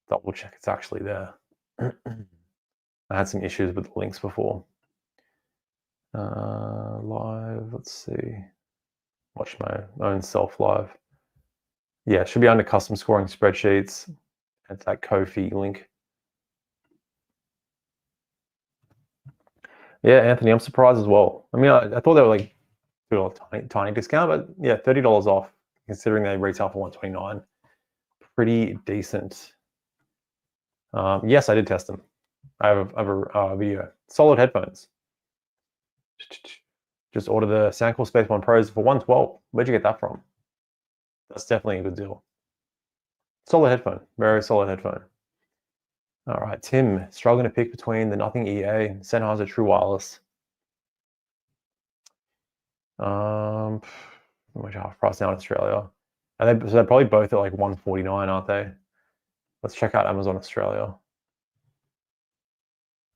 Double check it's actually there. I had some issues with the links before. Live, let's see. Watch my own self live. Yeah, it should be under custom scoring spreadsheets. It's that Ko-fi link. Yeah, Anthony, I'm surprised as well. I mean, I thought they were like a tiny discount, but yeah, $30 off, considering they retail for $129. Pretty decent. Yes, I did test them. I have a video. Solid headphones. Just order the Soundcore Space One Pros for $112. Where'd you get that from? That's definitely a good deal. Solid headphone, very solid headphone. All right, Tim, struggling to pick between the Nothing EA and Sennheiser True Wireless. Which half price now in Australia? So they're probably both at like $149, aren't they? Let's check out Amazon Australia.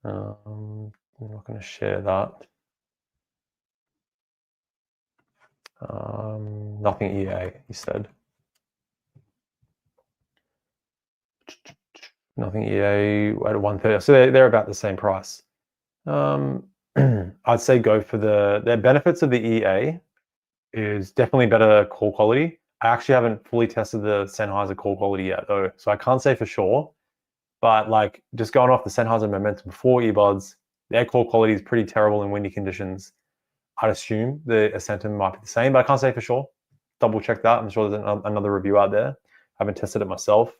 I'm not going to share that. Nothing EA, he said. Nothing EA at 130. So they're about the same price. I'd say go for the benefits of the EA is definitely better call quality. I actually haven't fully tested the Sennheiser call quality yet though, so I can't say for sure. But like just going off the Sennheiser Momentum 4 earbuds, their call quality is pretty terrible in windy conditions. I'd assume the Ascentum might be the same, but I can't say for sure. Double check that. I'm sure there's another review out there. I haven't tested it myself.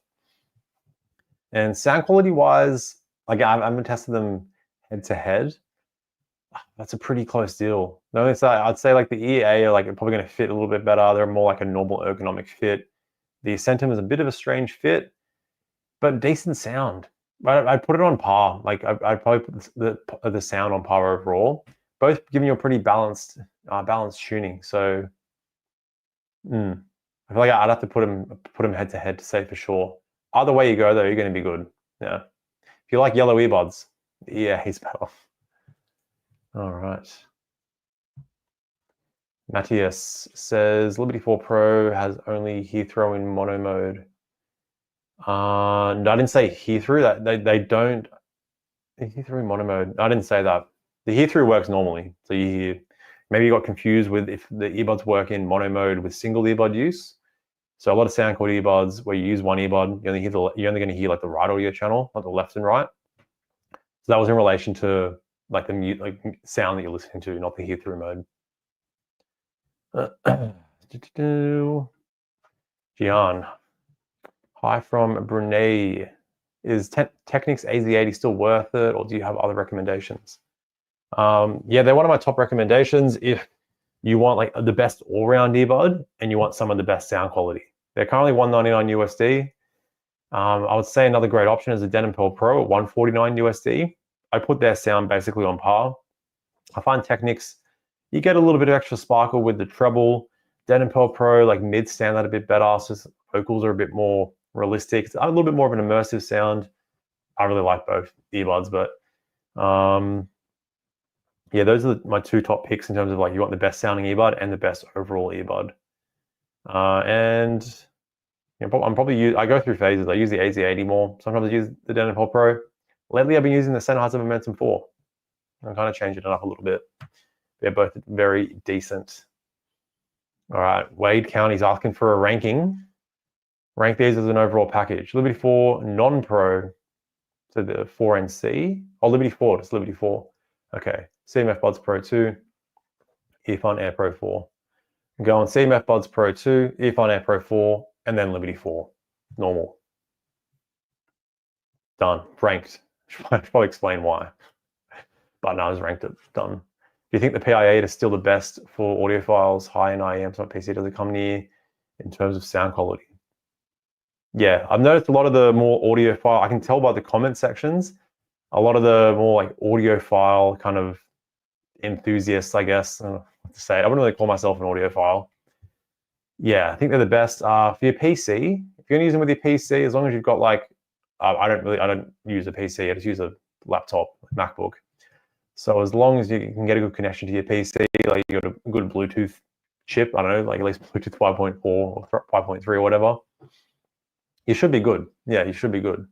And sound quality wise, like I haven't tested them head to head. That's a pretty close deal. No, I'd say like the EA are like probably going to fit a little bit better. They're more like a normal ergonomic fit. The Ascentum is a bit of a strange fit, but decent sound. I'd put it on par. Like I'd probably put the sound on par overall. Both giving you a pretty balanced tuning. So I feel like I'd have to put them head to head to say for sure. Either way you go though, you're going to be good. Yeah. If you like yellow earbuds, yeah, he's better. All right. Matthias says Liberty 4 Pro has only hear-through in mono mode. No, I didn't say hear-through. That they don't hear-through in mono mode. I didn't say that. The hear-through works normally. So you hear. Maybe you got confused with if the earbuds work in mono mode with single earbud use. So a lot of sound called earbuds where you use one earbud, you're only going to hear like the right audio channel, not the left and right. So that was in relation to like the sound that you're listening to, not the hear-through mode. Gian, hi from Brunei. Is Technics AZ80 still worth it, or do you have other recommendations? Yeah, they're one of my top recommendations if you want like the best all-round earbud and you want some of the best sound quality. They're currently $199 USD. I would say another great option is the Denon Pearl Pro at $149 USD. I put their sound basically on par. I find Technics, you get a little bit of extra sparkle with the treble. Denon Pearl Pro, like mids stand out a bit better. So vocals are a bit more realistic. It's a little bit more of an immersive sound. I really like both earbuds, but yeah, those are my two top picks in terms of like you want the best sounding earbud and the best overall earbud. And you know, I go through phases. I use the AZ80 more. Sometimes I use the Denon Pearl Pro. Lately, I've been using the Sennheiser Momentum 4. I'm kind of changing it up a little bit. They're both very decent. All right, Wade County's asking for a ranking. Rank these as an overall package. Liberty 4 non-pro, so the 4NC. Oh, Liberty 4, just Liberty 4. Okay, CMF Buds Pro 2, Earphone Air Pro 4. Go on CMF Buds Pro 2, Earphone Air Pro 4, and then Liberty 4, normal. Done, ranked. Should probably explain why. But no, I just ranked it, done. Do you think the PI8 is still the best for audiophiles, high-end IEMs on PC? Does it come near in terms of sound quality? Yeah, I've noticed a lot of the more audiophile, I can tell by the comment sections, a lot of the more like audiophile kind of enthusiasts, I guess, I don't know what to say. I wouldn't really call myself an audiophile. Yeah, I think they're the best. For your PC, if you're gonna use them with your PC, as long as you've got like, I don't use a PC, I just use a laptop, MacBook. So as long as you can get a good connection to your PC, like you got a good Bluetooth chip, I don't know, like at least Bluetooth 5.4 or 5.3 or whatever, you should be good. Yeah, you should be good.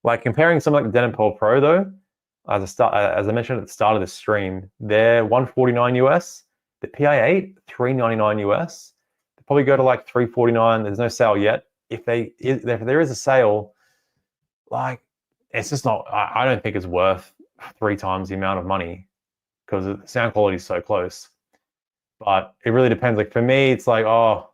Like comparing something like the Denon Pearl Pro though, as I mentioned at the start of the stream, they're $149 US. The PI8 $399 US. They probably go to like $349. There's no sale yet. If there is a sale, like it's just not. I don't think it's worth 3 times the amount of money because the sound quality is so close. But it really depends. Like for me, it's like, oh,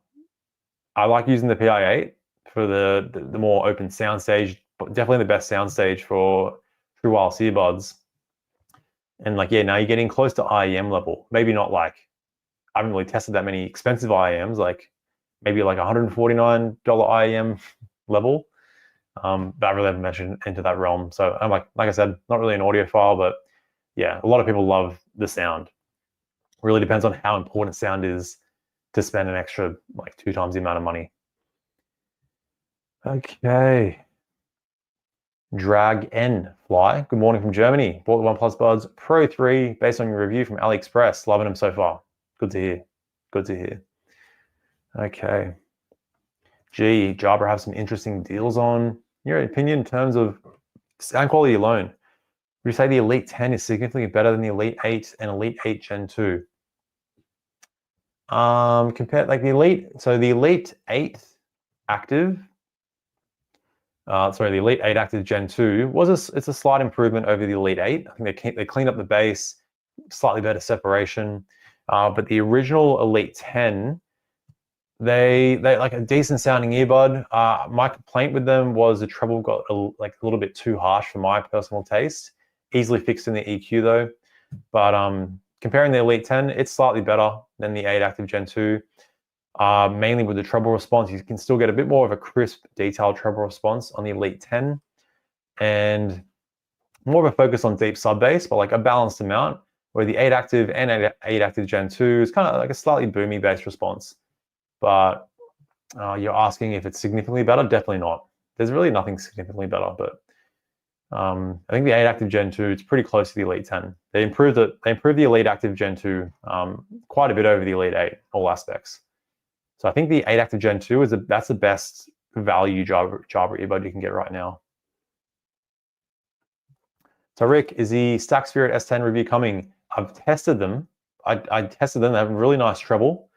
I like using the PI8 for the more open sound stage, but definitely the best sound stage for true wireless earbuds. And like, yeah, now you're getting close to IEM level. Maybe not like, I haven't really tested that many expensive IEMs, like maybe like $149 IEM level. But I really haven't mentioned into that realm. So I'm like I said, not really an audiophile, but yeah, a lot of people love the sound. Really depends on how important sound is to spend an extra like 2 times the amount of money. Okay. Drag N Fly. Good morning from Germany. Bought the OnePlus Buds Pro 3 based on your review from AliExpress. Loving them so far. Good to hear. Good to hear. Okay. Gee, Jabra have some interesting deals on. In your opinion, in terms of sound quality alone, would you say the Elite 10 is significantly better than the Elite 8 and Elite 8 Gen 2? Compared like the Elite 8 Active, the Elite 8 Active Gen 2 it's a slight improvement over the Elite 8. I think they cleaned up the bass, slightly better separation. But the original Elite 10, they like a decent sounding earbud. My complaint with them was the treble got a little bit too harsh for my personal taste. Easily fixed in the EQ though. But comparing the Elite 10, it's slightly better than the 8 Active Gen 2. Mainly with the treble response, you can still get a bit more of a crisp, detailed treble response on the Elite 10, and more of a focus on deep sub bass, but like a balanced amount. Where the 8 Active and 8 Active Gen 2 is kind of like a slightly boomy bass response. But you're asking if it's significantly better? Definitely not. There's really nothing significantly better, but I think the 8 Active Gen 2, it's pretty close to the Elite 10. They improved the Elite Active Gen 2 quite a bit over the Elite 8, all aspects. So I think the 8 Active Gen 2 that's the best value Jabra earbud you can get right now. So Rick, is the Stack Spirit S10 review coming? I've tested them. I tested them. They have a really nice treble.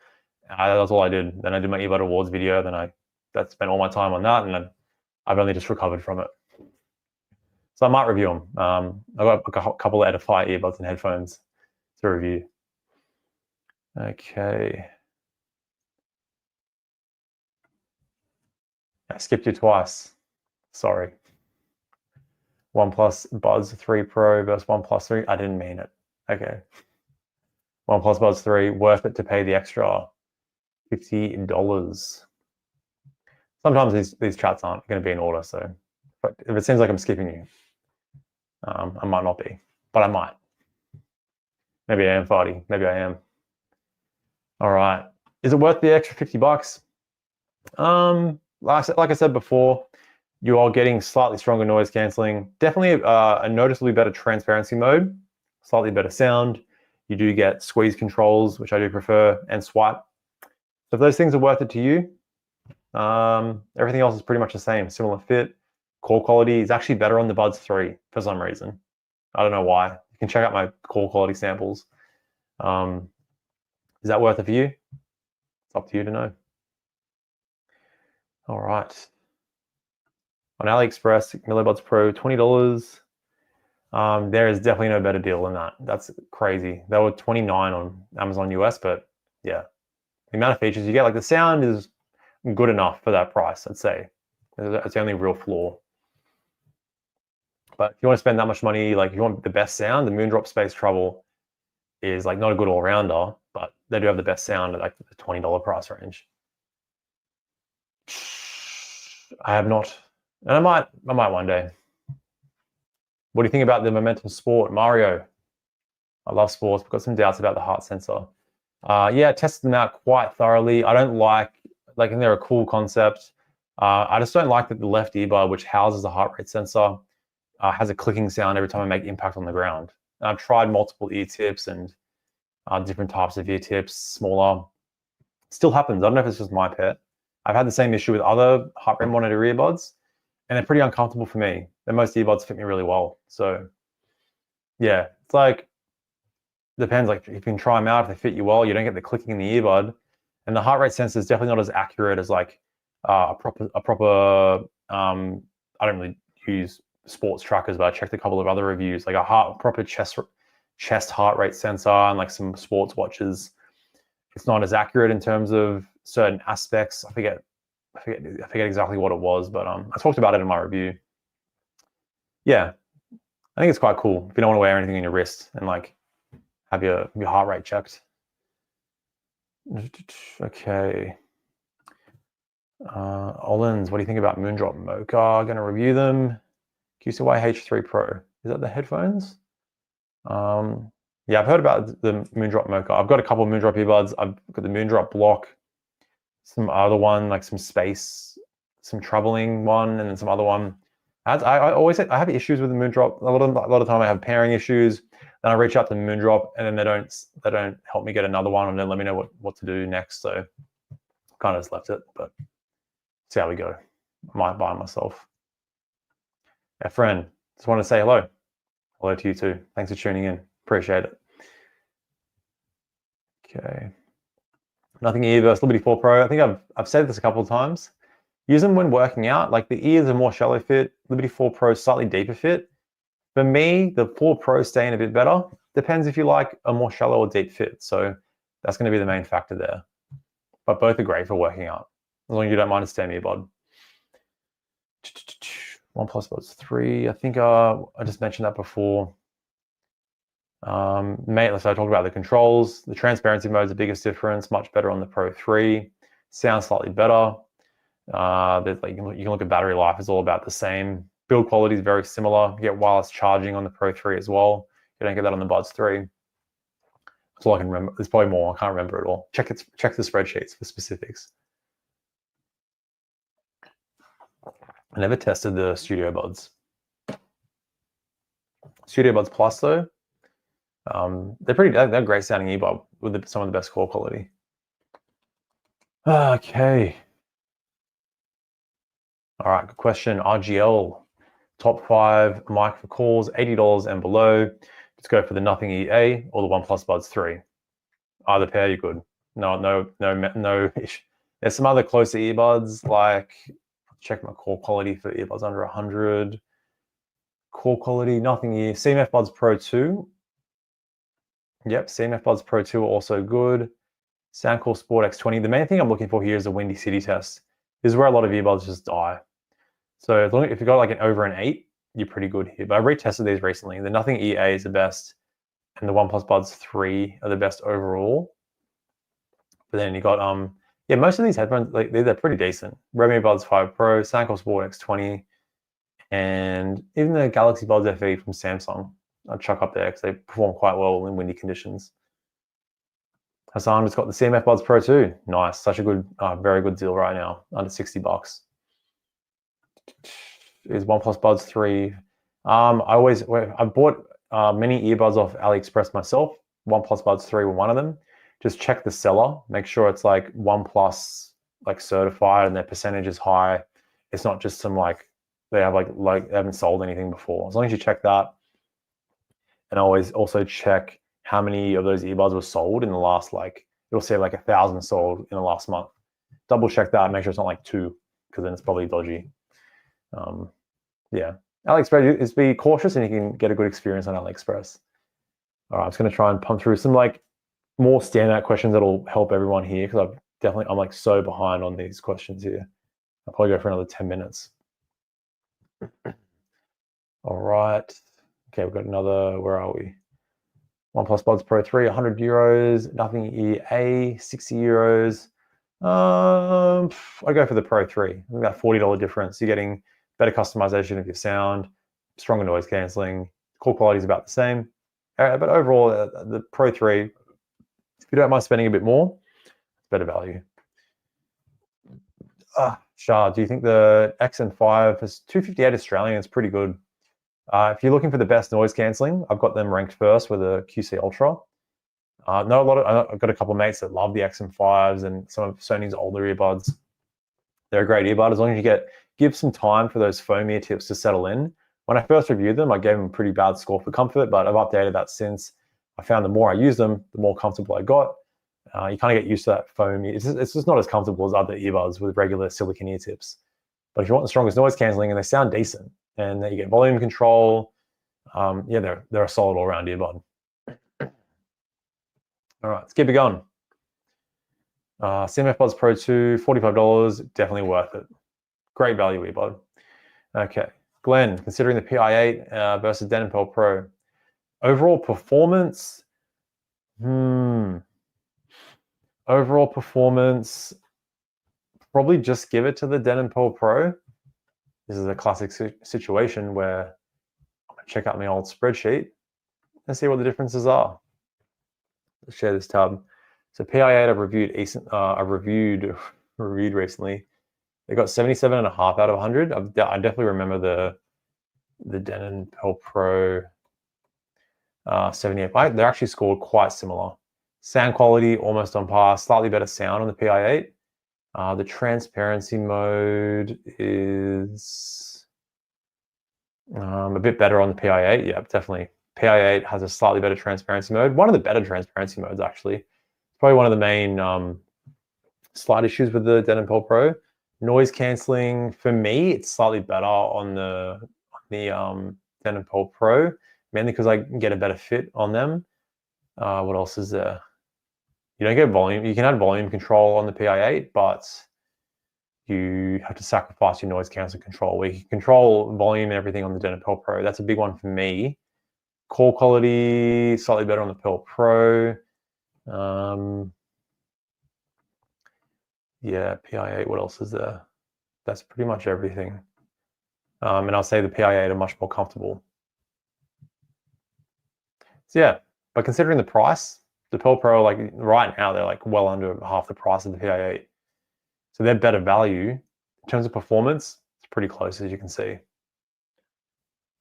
That's all I did. Then I did my earbud awards video. Then I spent all my time on that, and then I've only just recovered from it. So I might review them. I've got a couple of Edify earbuds and headphones to review. Okay. I skipped you twice. Sorry. OnePlus Buds 3 Pro versus OnePlus 3. I didn't mean it. Okay. OnePlus Buds 3, worth it to pay the extra $50. Sometimes these chats aren't going to be in order, so but if it seems like I'm skipping you, I might not be, but I might. Maybe I am, Farty. Maybe I am. All right. Is it worth the extra $50? Like I said before, you are getting slightly stronger noise cancelling. Definitely a noticeably better transparency mode, slightly better sound. You do get squeeze controls, which I do prefer, and swipe. So if those things are worth it to you, everything else is pretty much the same. Similar fit. Call quality is actually better on the Buds 3 for some reason. I don't know why. You can check out my call quality samples. Is that worth it for you? It's up to you to know. All right. On AliExpress, Buds Pro, $20. There is definitely no better deal than that. That's crazy. They were $29 on Amazon US, but yeah. The amount of features you get, like the sound is good enough for that price, I'd say. That's the only real flaw. But if you want to spend that much money, like if you want the best sound, the Moondrop Space Trouble is like not a good all-rounder, but they do have the best sound at like the $20 price range. I have not, and I might one day. What do you think about the Momentum Sport, Mario? I love sports. I've got some doubts about the heart sensor. Yeah, tested them out quite thoroughly. I don't like, and they're a cool concept. I just don't like that the left earbud, which houses a heart rate sensor, has a clicking sound every time I make impact on the ground. And I've tried multiple ear tips and different types of ear tips, smaller. Still happens. I don't know if it's just my pet. I've had the same issue with other heart rate monitor earbuds, and they're pretty uncomfortable for me. And most earbuds fit me really well. So yeah, it's like, depends. Like if you can try them out, if they fit you well, you don't get the clicking in the earbud. And the heart rate sensor is definitely not as accurate as like a proper. I don't really use sports trackers, but I checked a couple of other reviews, like a proper chest heart rate sensor and like some sports watches. It's not as accurate in terms of certain aspects. I forget exactly what it was, but I talked about it in my review. Yeah, I think it's quite cool if you don't want to wear anything in your wrist and like have your heart rate checked. Okay. Olins, what do you think about Moondrop Mocha? Going to review them. QCY H3 Pro. Is that the headphones? Yeah, I've heard about the Moondrop Mocha. I've got a couple of Moondrop earbuds. I've got the Moondrop Block, some other one, like some space, some troubling one, and then some other one. I always I have issues with the Moondrop. A lot of time I have pairing issues. Then I reach out to Moondrop, and then they don't help me get another one, and then let me know what to do next. So kind of just left it, but see how we go. I might buy myself. Yeah, friend, just want to say hello. Hello to you too. Thanks for tuning in. Appreciate it. Okay. Nothing Earbuds Liberty 4 Pro. I think I've said this a couple of times. Use them when working out. Like the ears are more shallow fit. Liberty 4 Pro slightly deeper fit. For me, the 4 Pro staying a bit better. Depends if you like a more shallow or deep fit. So that's going to be the main factor there. But both are great for working out, as long as you don't mind a stem earbud. OnePlus Buds 3. I think I just mentioned that before. So I talked about the controls. The transparency mode is the biggest difference. Much better on the Pro 3. Sounds slightly better. You can look at battery life. It's all about the same. Build quality is very similar. You get wireless charging on the Pro 3 as well. You don't get that on the Buds 3. That's all I can remember. There's probably more. I can't remember it all. Check the spreadsheets for specifics. I never tested the Studio Buds. Studio Buds Plus though, they're great sounding earbud with some of the best call quality. Okay. All right, good question. RGL, top 5 mic for calls, $80 and below. Let's go for the Nothing EA or the OnePlus Buds 3. Either pair, you're good. No issue. There's some other closer earbuds, like check my call quality for earbuds under 100. Call quality, Nothing EA. CMF Buds Pro 2. Yep, CMF Buds Pro 2 are also good. Soundcore Sport X20. The main thing I'm looking for here is a Windy City test. This is where a lot of earbuds just die. So if you've got like over an 8, you're pretty good here. But I retested these recently. The Nothing EA is the best, and the OnePlus Buds 3 are the best overall. But then you got most of these headphones, like they're pretty decent. Redmi Buds 5 Pro, Soundcore Sport X20, and even the Galaxy Buds FE from Samsung. I'd chuck up there because they perform quite well in windy conditions. Hassan has got the CMF Buds Pro 2. Nice, such a good, very good deal right now, under $60. Is OnePlus Buds 3. I bought many earbuds off AliExpress myself. OnePlus Buds 3 were one of them. Just check the seller, make sure it's like OnePlus like certified and their percentage is high. It's not just some like they have like they haven't sold anything before. As long as you check that, and always also check how many of those earbuds were sold in the last, like it'll say like 1,000 sold in the last month. Double check that, make sure it's not like 2, because then it's probably dodgy. Yeah, AliExpress is be cautious and you can get a good experience on AliExpress. All right, I'm just going to try and pump through some like more standout questions that'll help everyone here, because I'm like so behind on these questions here. I'll probably go for another 10 minutes. All right. Okay, we've got another, where are we? OnePlus Buds Pro 3, 100 euros. Nothing EA, 60 euros. I go for the Pro 3. I think that $40 difference. You're getting better customization of your sound, stronger noise cancelling. Call quality is about the same. But overall, the Pro 3, if you don't mind spending a bit more, it's better value. Shah, do you think the XN5 is 258 Australian? It's pretty good. If you're looking for the best noise cancelling, I've got them ranked first with a QC Ultra. I've got a couple of mates that love the XM5s and some of Sony's older earbuds. They're a great earbud as long as you give some time for those foam ear tips to settle in. When I first reviewed them, I gave them a pretty bad score for comfort, but I've updated that since. I found the more I use them, the more comfortable I got. You kind of get used to that foam. It's just not as comfortable as other earbuds with regular silicone ear tips. But if you want the strongest noise cancelling, and they sound decent, and then you get volume control, yeah, they're a solid all-around earbud. All right, let's keep it going. CMF Buds Pro 2, $45, definitely worth it. Great value earbud. Okay, Glenn, considering the PI8 versus Denon Pearl Pro, overall performance, probably just give it to the Denon Pearl Pro. This is a classic situation where I'm gonna check out my old spreadsheet and see what the differences are. Let's share this tab. So PI8 I've reviewed recently. They got 77.5 out of 100. I definitely remember the Denon Pearl Pro 78 byte, they're actually scored quite similar. Sound quality almost on par, slightly better sound on the PI8. The transparency mode is a bit better on the PI8. Yeah, definitely. PI8 has a slightly better transparency mode. One of the better transparency modes, actually. It's probably one of the main slight issues with the Denon Pearl Pro. Noise cancelling, for me, it's slightly better on the Denon Pearl Pro, mainly because I get a better fit on them. What else is there? You don't get volume. You can add volume control on the PI8, but you have to sacrifice your noise cancelling control. We can control volume and everything on the Denon Pearl Pro. That's a big one for me. Call quality, slightly better on the Pearl Pro. Yeah, PI8, what else is there? That's pretty much everything. And I'll say the PI8 are much more comfortable. So yeah, but considering the price, the Pearl Pro, like right now, they're like well under half the price of the PI8. So they're better value. In terms of performance, it's pretty close, as you can see.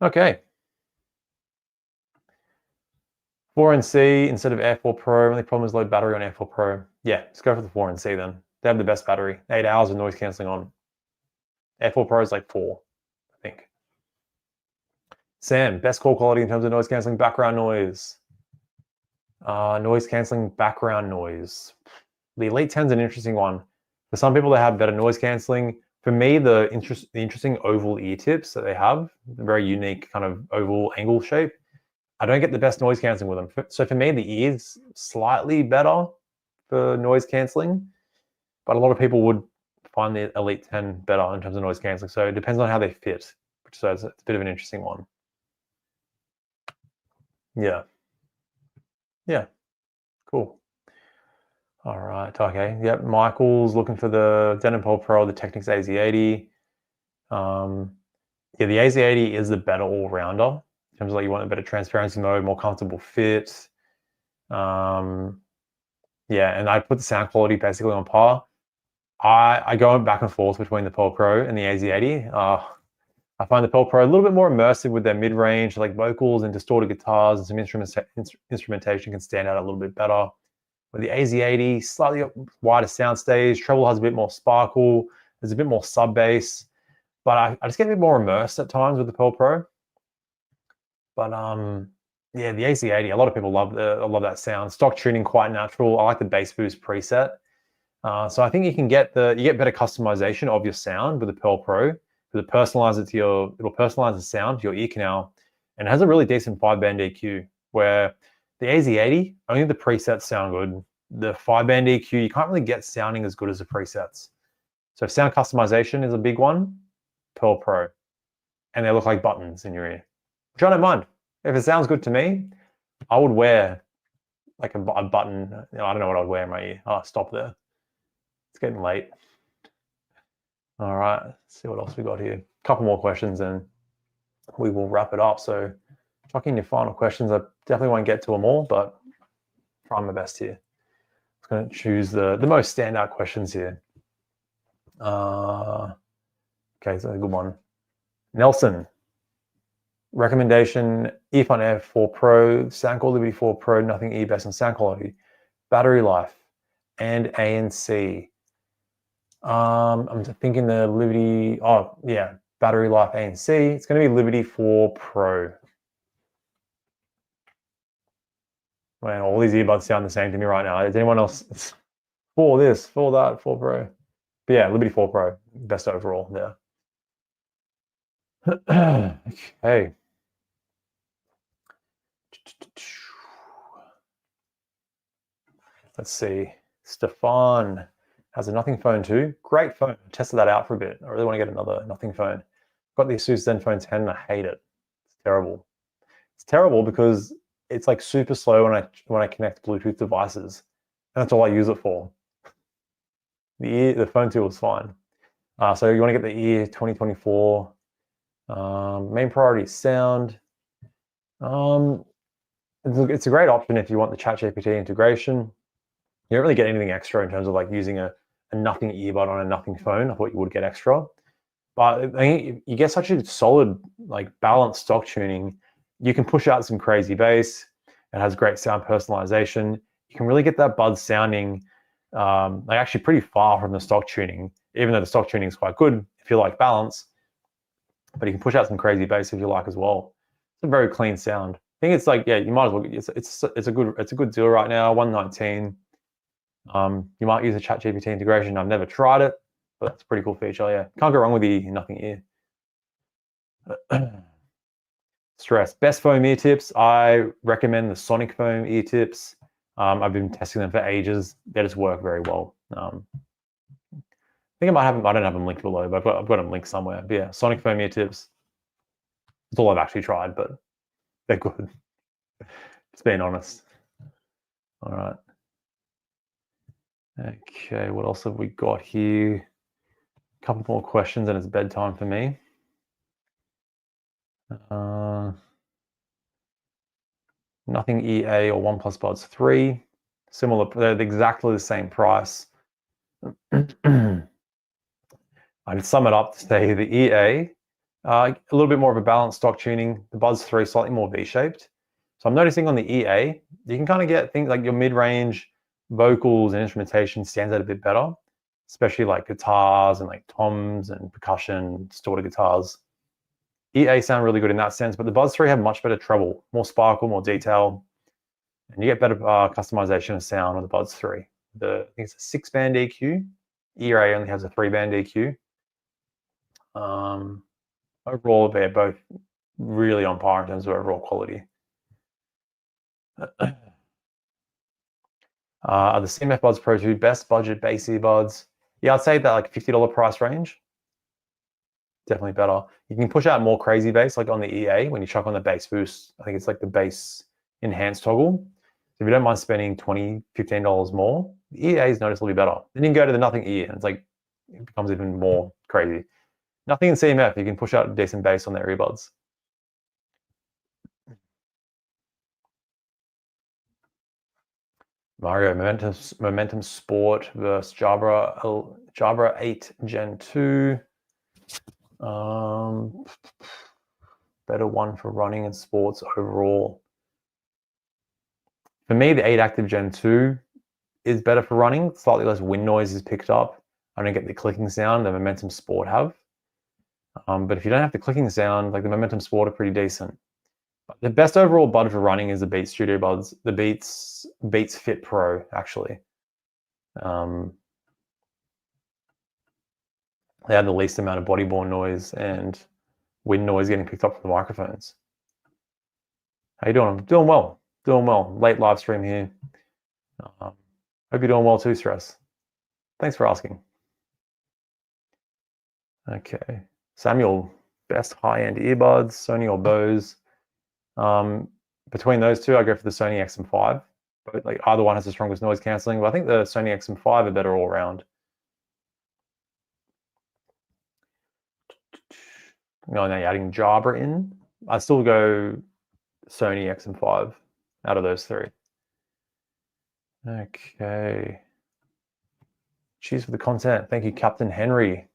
Okay. 4NC instead of Air 4 Pro. Only problem is low battery on Air 4 Pro. Yeah, let's go for the 4NC then. They have the best battery. 8 hours of noise cancelling on. Air 4 Pro is like 4, I think. Sam, best call quality in terms of noise cancelling background noise. Noise cancelling background noise. The Elite 10 is an interesting one. For some people, they have better noise cancelling. For me, the interesting oval ear tips that they have, the very unique kind of oval angle shape, I don't get the best noise cancelling with them. So for me, the ear's slightly better for noise cancelling, but a lot of people would find the Elite 10 better in terms of noise cancelling. So it depends on how they fit. So it's a bit of an interesting one. Yeah. Yeah. Cool. All right. Okay. Yep. Michael's looking for the Denon Pearl Pro, the Technics AZ80. Yeah, the AZ80 is the better all-rounder in terms of like you want a better transparency mode, more comfortable fit. Yeah, and I put the sound quality basically on par. I go back and forth between the Pearl Pro and the AZ80. I find the Pearl Pro a little bit more immersive with their mid-range, like vocals and distorted guitars, and some instrumentation can stand out a little bit better. With the AZ80, slightly wider soundstage, treble has a bit more sparkle, there's a bit more sub bass, but I just get a bit more immersed at times with the Pearl Pro. But yeah, the AZ80, a lot of people love that sound. Stock tuning quite natural. I like the bass boost preset. So I think you get better customization of your sound with the Pearl Pro. It'll personalize the sound to your ear canal, and it has a really decent 5-band EQ. Where the AZ80, only the presets sound good. The 5-band EQ, you can't really get sounding as good as the presets. So if sound customization is a big one, Pearl Pro, and they look like buttons in your ear, which I don't mind. If it sounds good to me, I would wear like a button. I don't know what I'd wear in my ear. Oh, stop there. It's getting late. All right, let's see what else we got here. A couple more questions and we will wrap it up. So chuck in your final questions. I definitely won't get to them all, but try my best here. I'm going to choose the most standout questions here. Okay, so a good one. Nelson, recommendation, Earphone Air 4 Pro, Soundcore Liberty 4 Pro, nothing ear based on sound quality, battery life, and ANC. I'm thinking the Liberty, oh yeah, battery life ANC. It's going to be Liberty 4 Pro. Man, all these earbuds sound the same to me right now. Is anyone else for this, for that, 4 Pro? But yeah, Liberty 4 Pro, best overall there. Okay. Let's see. Stefan has a Nothing Phone too. Great phone. Tested that out for a bit. I really want to get another Nothing Phone. Got the Asus ZenFone 10 and I hate it. It's terrible. It's terrible because it's like super slow when I connect Bluetooth devices. And that's all I use it for. The phone tool is fine. So you want to get the Ear 2024. Main priority is sound. It's a great option if you want the ChatGPT integration. You don't really get anything extra in terms of like using a nothing earbud on a nothing phone. I thought you would get extra. But I think you get such a solid, like balanced stock tuning. You can push out some crazy bass. It has great sound personalization. You can really get that Buds sounding like actually pretty far from the stock tuning, even though the stock tuning is quite good if you like balance. But you can push out some crazy bass if you like as well. It's a very clean sound. I think it's like, yeah, you might as well. It's a good deal right now. 119. You might use a ChatGPT integration. I've never tried it, but that's a pretty cool feature. Yeah, can't go wrong with the nothing ear. Stress. Best foam ear tips. I recommend the Sonic foam ear tips. I've been testing them for ages. They just work very well. I think I might have them. I don't have them linked below, but I've got them linked somewhere. But yeah, Sonic foam ear tips. That's all I've actually tried, but they're good. Just being honest. All right. Okay, what else have we got here? A couple more questions and it's bedtime for me. Nothing EA or OnePlus Buds 3. Similar, they're exactly the same price. I'd sum it up to say the EA, a little bit more of a balanced stock tuning. The Buds 3 slightly more V-shaped. So I'm noticing on the EA, you can kind of get things like your mid-range vocals and instrumentation stands out a bit better, especially like guitars and like toms and percussion, distorted guitars. EA sound really good in that sense, but the Buds 3 have much better treble, more sparkle, more detail, and you get better customization of sound on the Buds 3. I think it's a 6-band EQ. EA only has a 3-band EQ. Overall, they're both really on par in terms of overall quality. Are the CMF Buds Pro 2 best budget bass earbuds? Yeah, I'd say that like $50 price range. Definitely better. You can push out more crazy bass, like on the EA when you chuck on the bass boost. I think it's like the bass enhanced toggle. So if you don't mind spending $20, $15 more, the EA is noticeably better. Then you can go to the nothing ear, and it's like it becomes even more crazy. Nothing in CMF, you can push out decent bass on their earbuds. Mario Momentum Sport versus Jabra 8 Gen 2. Better one for running and sports overall. For me, the 8 Active Gen 2 is better for running. Slightly less wind noise is picked up. I don't get the clicking sound the Momentum Sport have. But if you don't have the clicking sound, like the Momentum Sport are pretty decent. But the best overall bud for running is the Beats Studio Buds, the Beats Fit Pro, actually. They have the least amount of body-borne noise and wind noise getting picked up from the microphones. How you doing? I'm doing well. Doing well. Late live stream here. Hope you're doing well too, Stress. Thanks for asking. Okay. Samuel, best high-end earbuds, Sony or Bose? Between those two, I go for the Sony XM5. But like either one has the strongest noise cancelling, but I think the Sony XM5 are better all around. Now you're adding Jabra in. I still go Sony XM5 out of those three. Okay. Cheers for the content. Thank you, Captain Henry.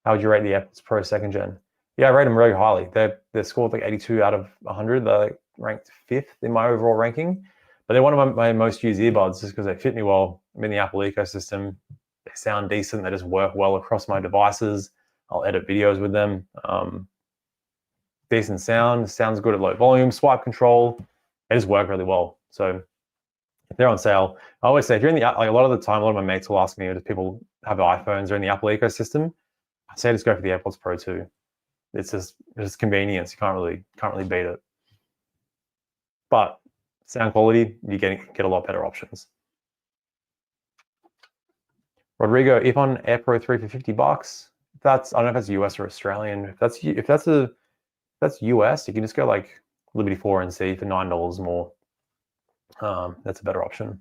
How would you rate the AirPods Pro 2nd Gen? Yeah, I rate them really highly. They're scored like 82 out of 100. They're like ranked 5th in my overall ranking. But they're one of my most used earbuds just because they fit me well. I'm in the Apple ecosystem. They sound decent. They just work well across my devices. I'll edit videos with them. Decent sound. Sounds good at low volume. Swipe control. They just work really well. So if they're on sale, I always say if you're in the, like a lot of the time, a lot of my mates will ask me if people have iPhones or in the Apple ecosystem. I say just go for the AirPods Pro 2. It's just convenience. You can't really beat it. But sound quality, you get a lot better options. Rodrigo, if on Air Pro 3 for $50, that's, I don't know if that's US or Australian. If that's US, you can just go like Liberty 4NC for $9 more. That's a better option.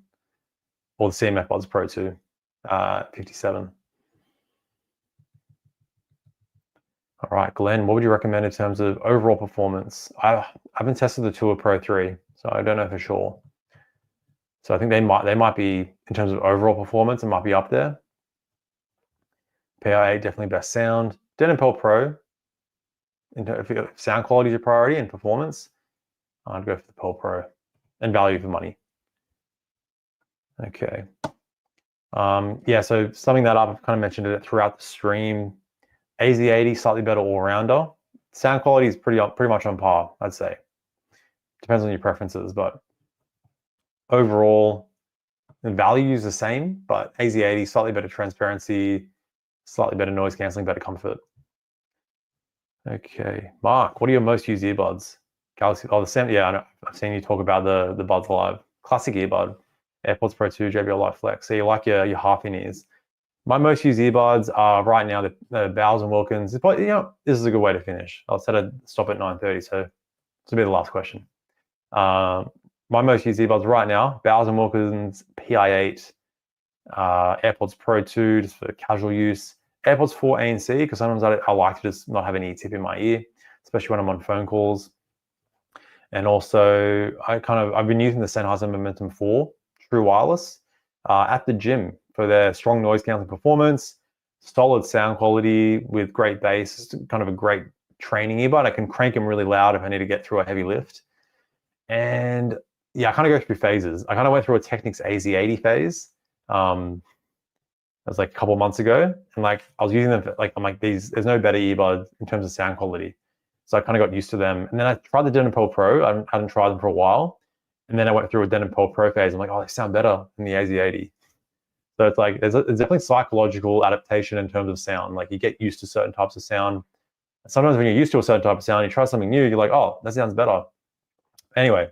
Or the CMF Buds Pro 2, 57. All right, Glenn, what would you recommend in terms of overall performance? I haven't tested the Tour Pro 3, so I don't know for sure. So I think they might be, in terms of overall performance, it might be up there. PIA, definitely best sound. Denon Pearl Pro, if sound quality is your priority and performance, I'd go for the Pearl Pro and value for money. Okay. Yeah, so summing that up, I've kind of mentioned it throughout the stream. AZ80, slightly better all-rounder. Sound quality is pretty much on par, I'd say. Depends on your preferences, but overall, the value is the same, but AZ80, slightly better transparency, slightly better noise cancelling, better comfort. Okay, Mark, what are your most used earbuds? Galaxy, oh, the Sam, yeah, I know, I've seen you talk about the Buds Live. Classic earbud, AirPods Pro 2, JBL Live Flex. So you like your half-in-ears. My most used earbuds are right now the Bowers & Wilkins. But, you know, this is a good way to finish. I'll set a stop at 9:30, so this will be the last question. My most used earbuds right now, Bowers & Wilkins PI8, AirPods Pro 2 just for casual use, AirPods 4 ANC because sometimes I like to just not have any tip in my ear, especially when I'm on phone calls. And also I've been using the Sennheiser Momentum 4 True Wireless at the gym for their strong noise cancelling performance, solid sound quality with great bass. It's kind of a great training earbud. I can crank them really loud if I need to get through a heavy lift. And yeah, I kind of go through phases. I kind of went through a Technics AZ80 phase. That was like a couple of months ago, and like I was using them for, like, I'm like, there's no better earbuds in terms of sound quality. So I kind of got used to them. And then I tried the Denon Pearl Pro. I hadn't tried them for a while. And then I went through a Denon Pearl Pro phase. I'm like, oh, they sound better than the AZ80. So it's like, there's definitely psychological adaptation in terms of sound. Like you get used to certain types of sound. Sometimes when you're used to a certain type of sound, you try something new, you're like, oh, that sounds better. Anyway,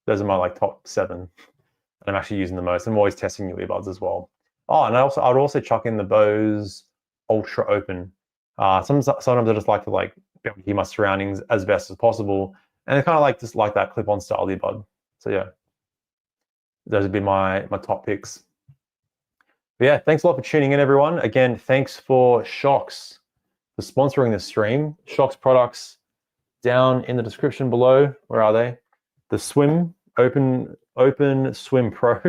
those are my like top 7 that I'm actually using the most. I'm always testing new earbuds as well. Oh, and I would also chuck in the Bose Ultra Open. Sometimes I just like to like be able to hear my surroundings as best as possible, and I kind of like just like that clip-on style earbud. So yeah, those would be my top picks. But yeah, thanks a lot for tuning in, everyone. Again, thanks for Shokz for sponsoring this stream. Shokz products down in the description below. Where are they? The Swim Open Swim Pro.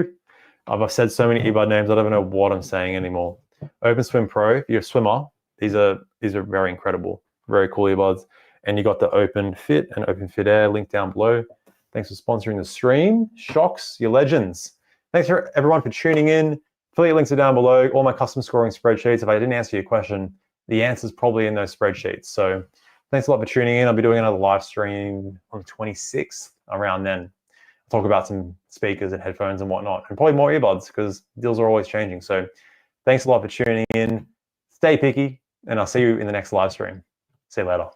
I've said so many earbud names, I don't even know what I'm saying anymore. Open Swim Pro, if you're a swimmer, these are very incredible, very cool earbuds. And you got the Open Fit and Open Fit Air link down below. Thanks for sponsoring the stream. Shokz, your legends. Thanks for everyone for tuning in. Affiliate links are down below. All my custom scoring spreadsheets. If I didn't answer your question, the answer's probably in those spreadsheets. So thanks a lot for tuning in. I'll be doing another live stream on the 26th around then. Talk about some speakers and headphones and whatnot, and probably more earbuds because deals are always changing. So thanks a lot for tuning in. Stay picky, and I'll see you in the next live stream. See you later.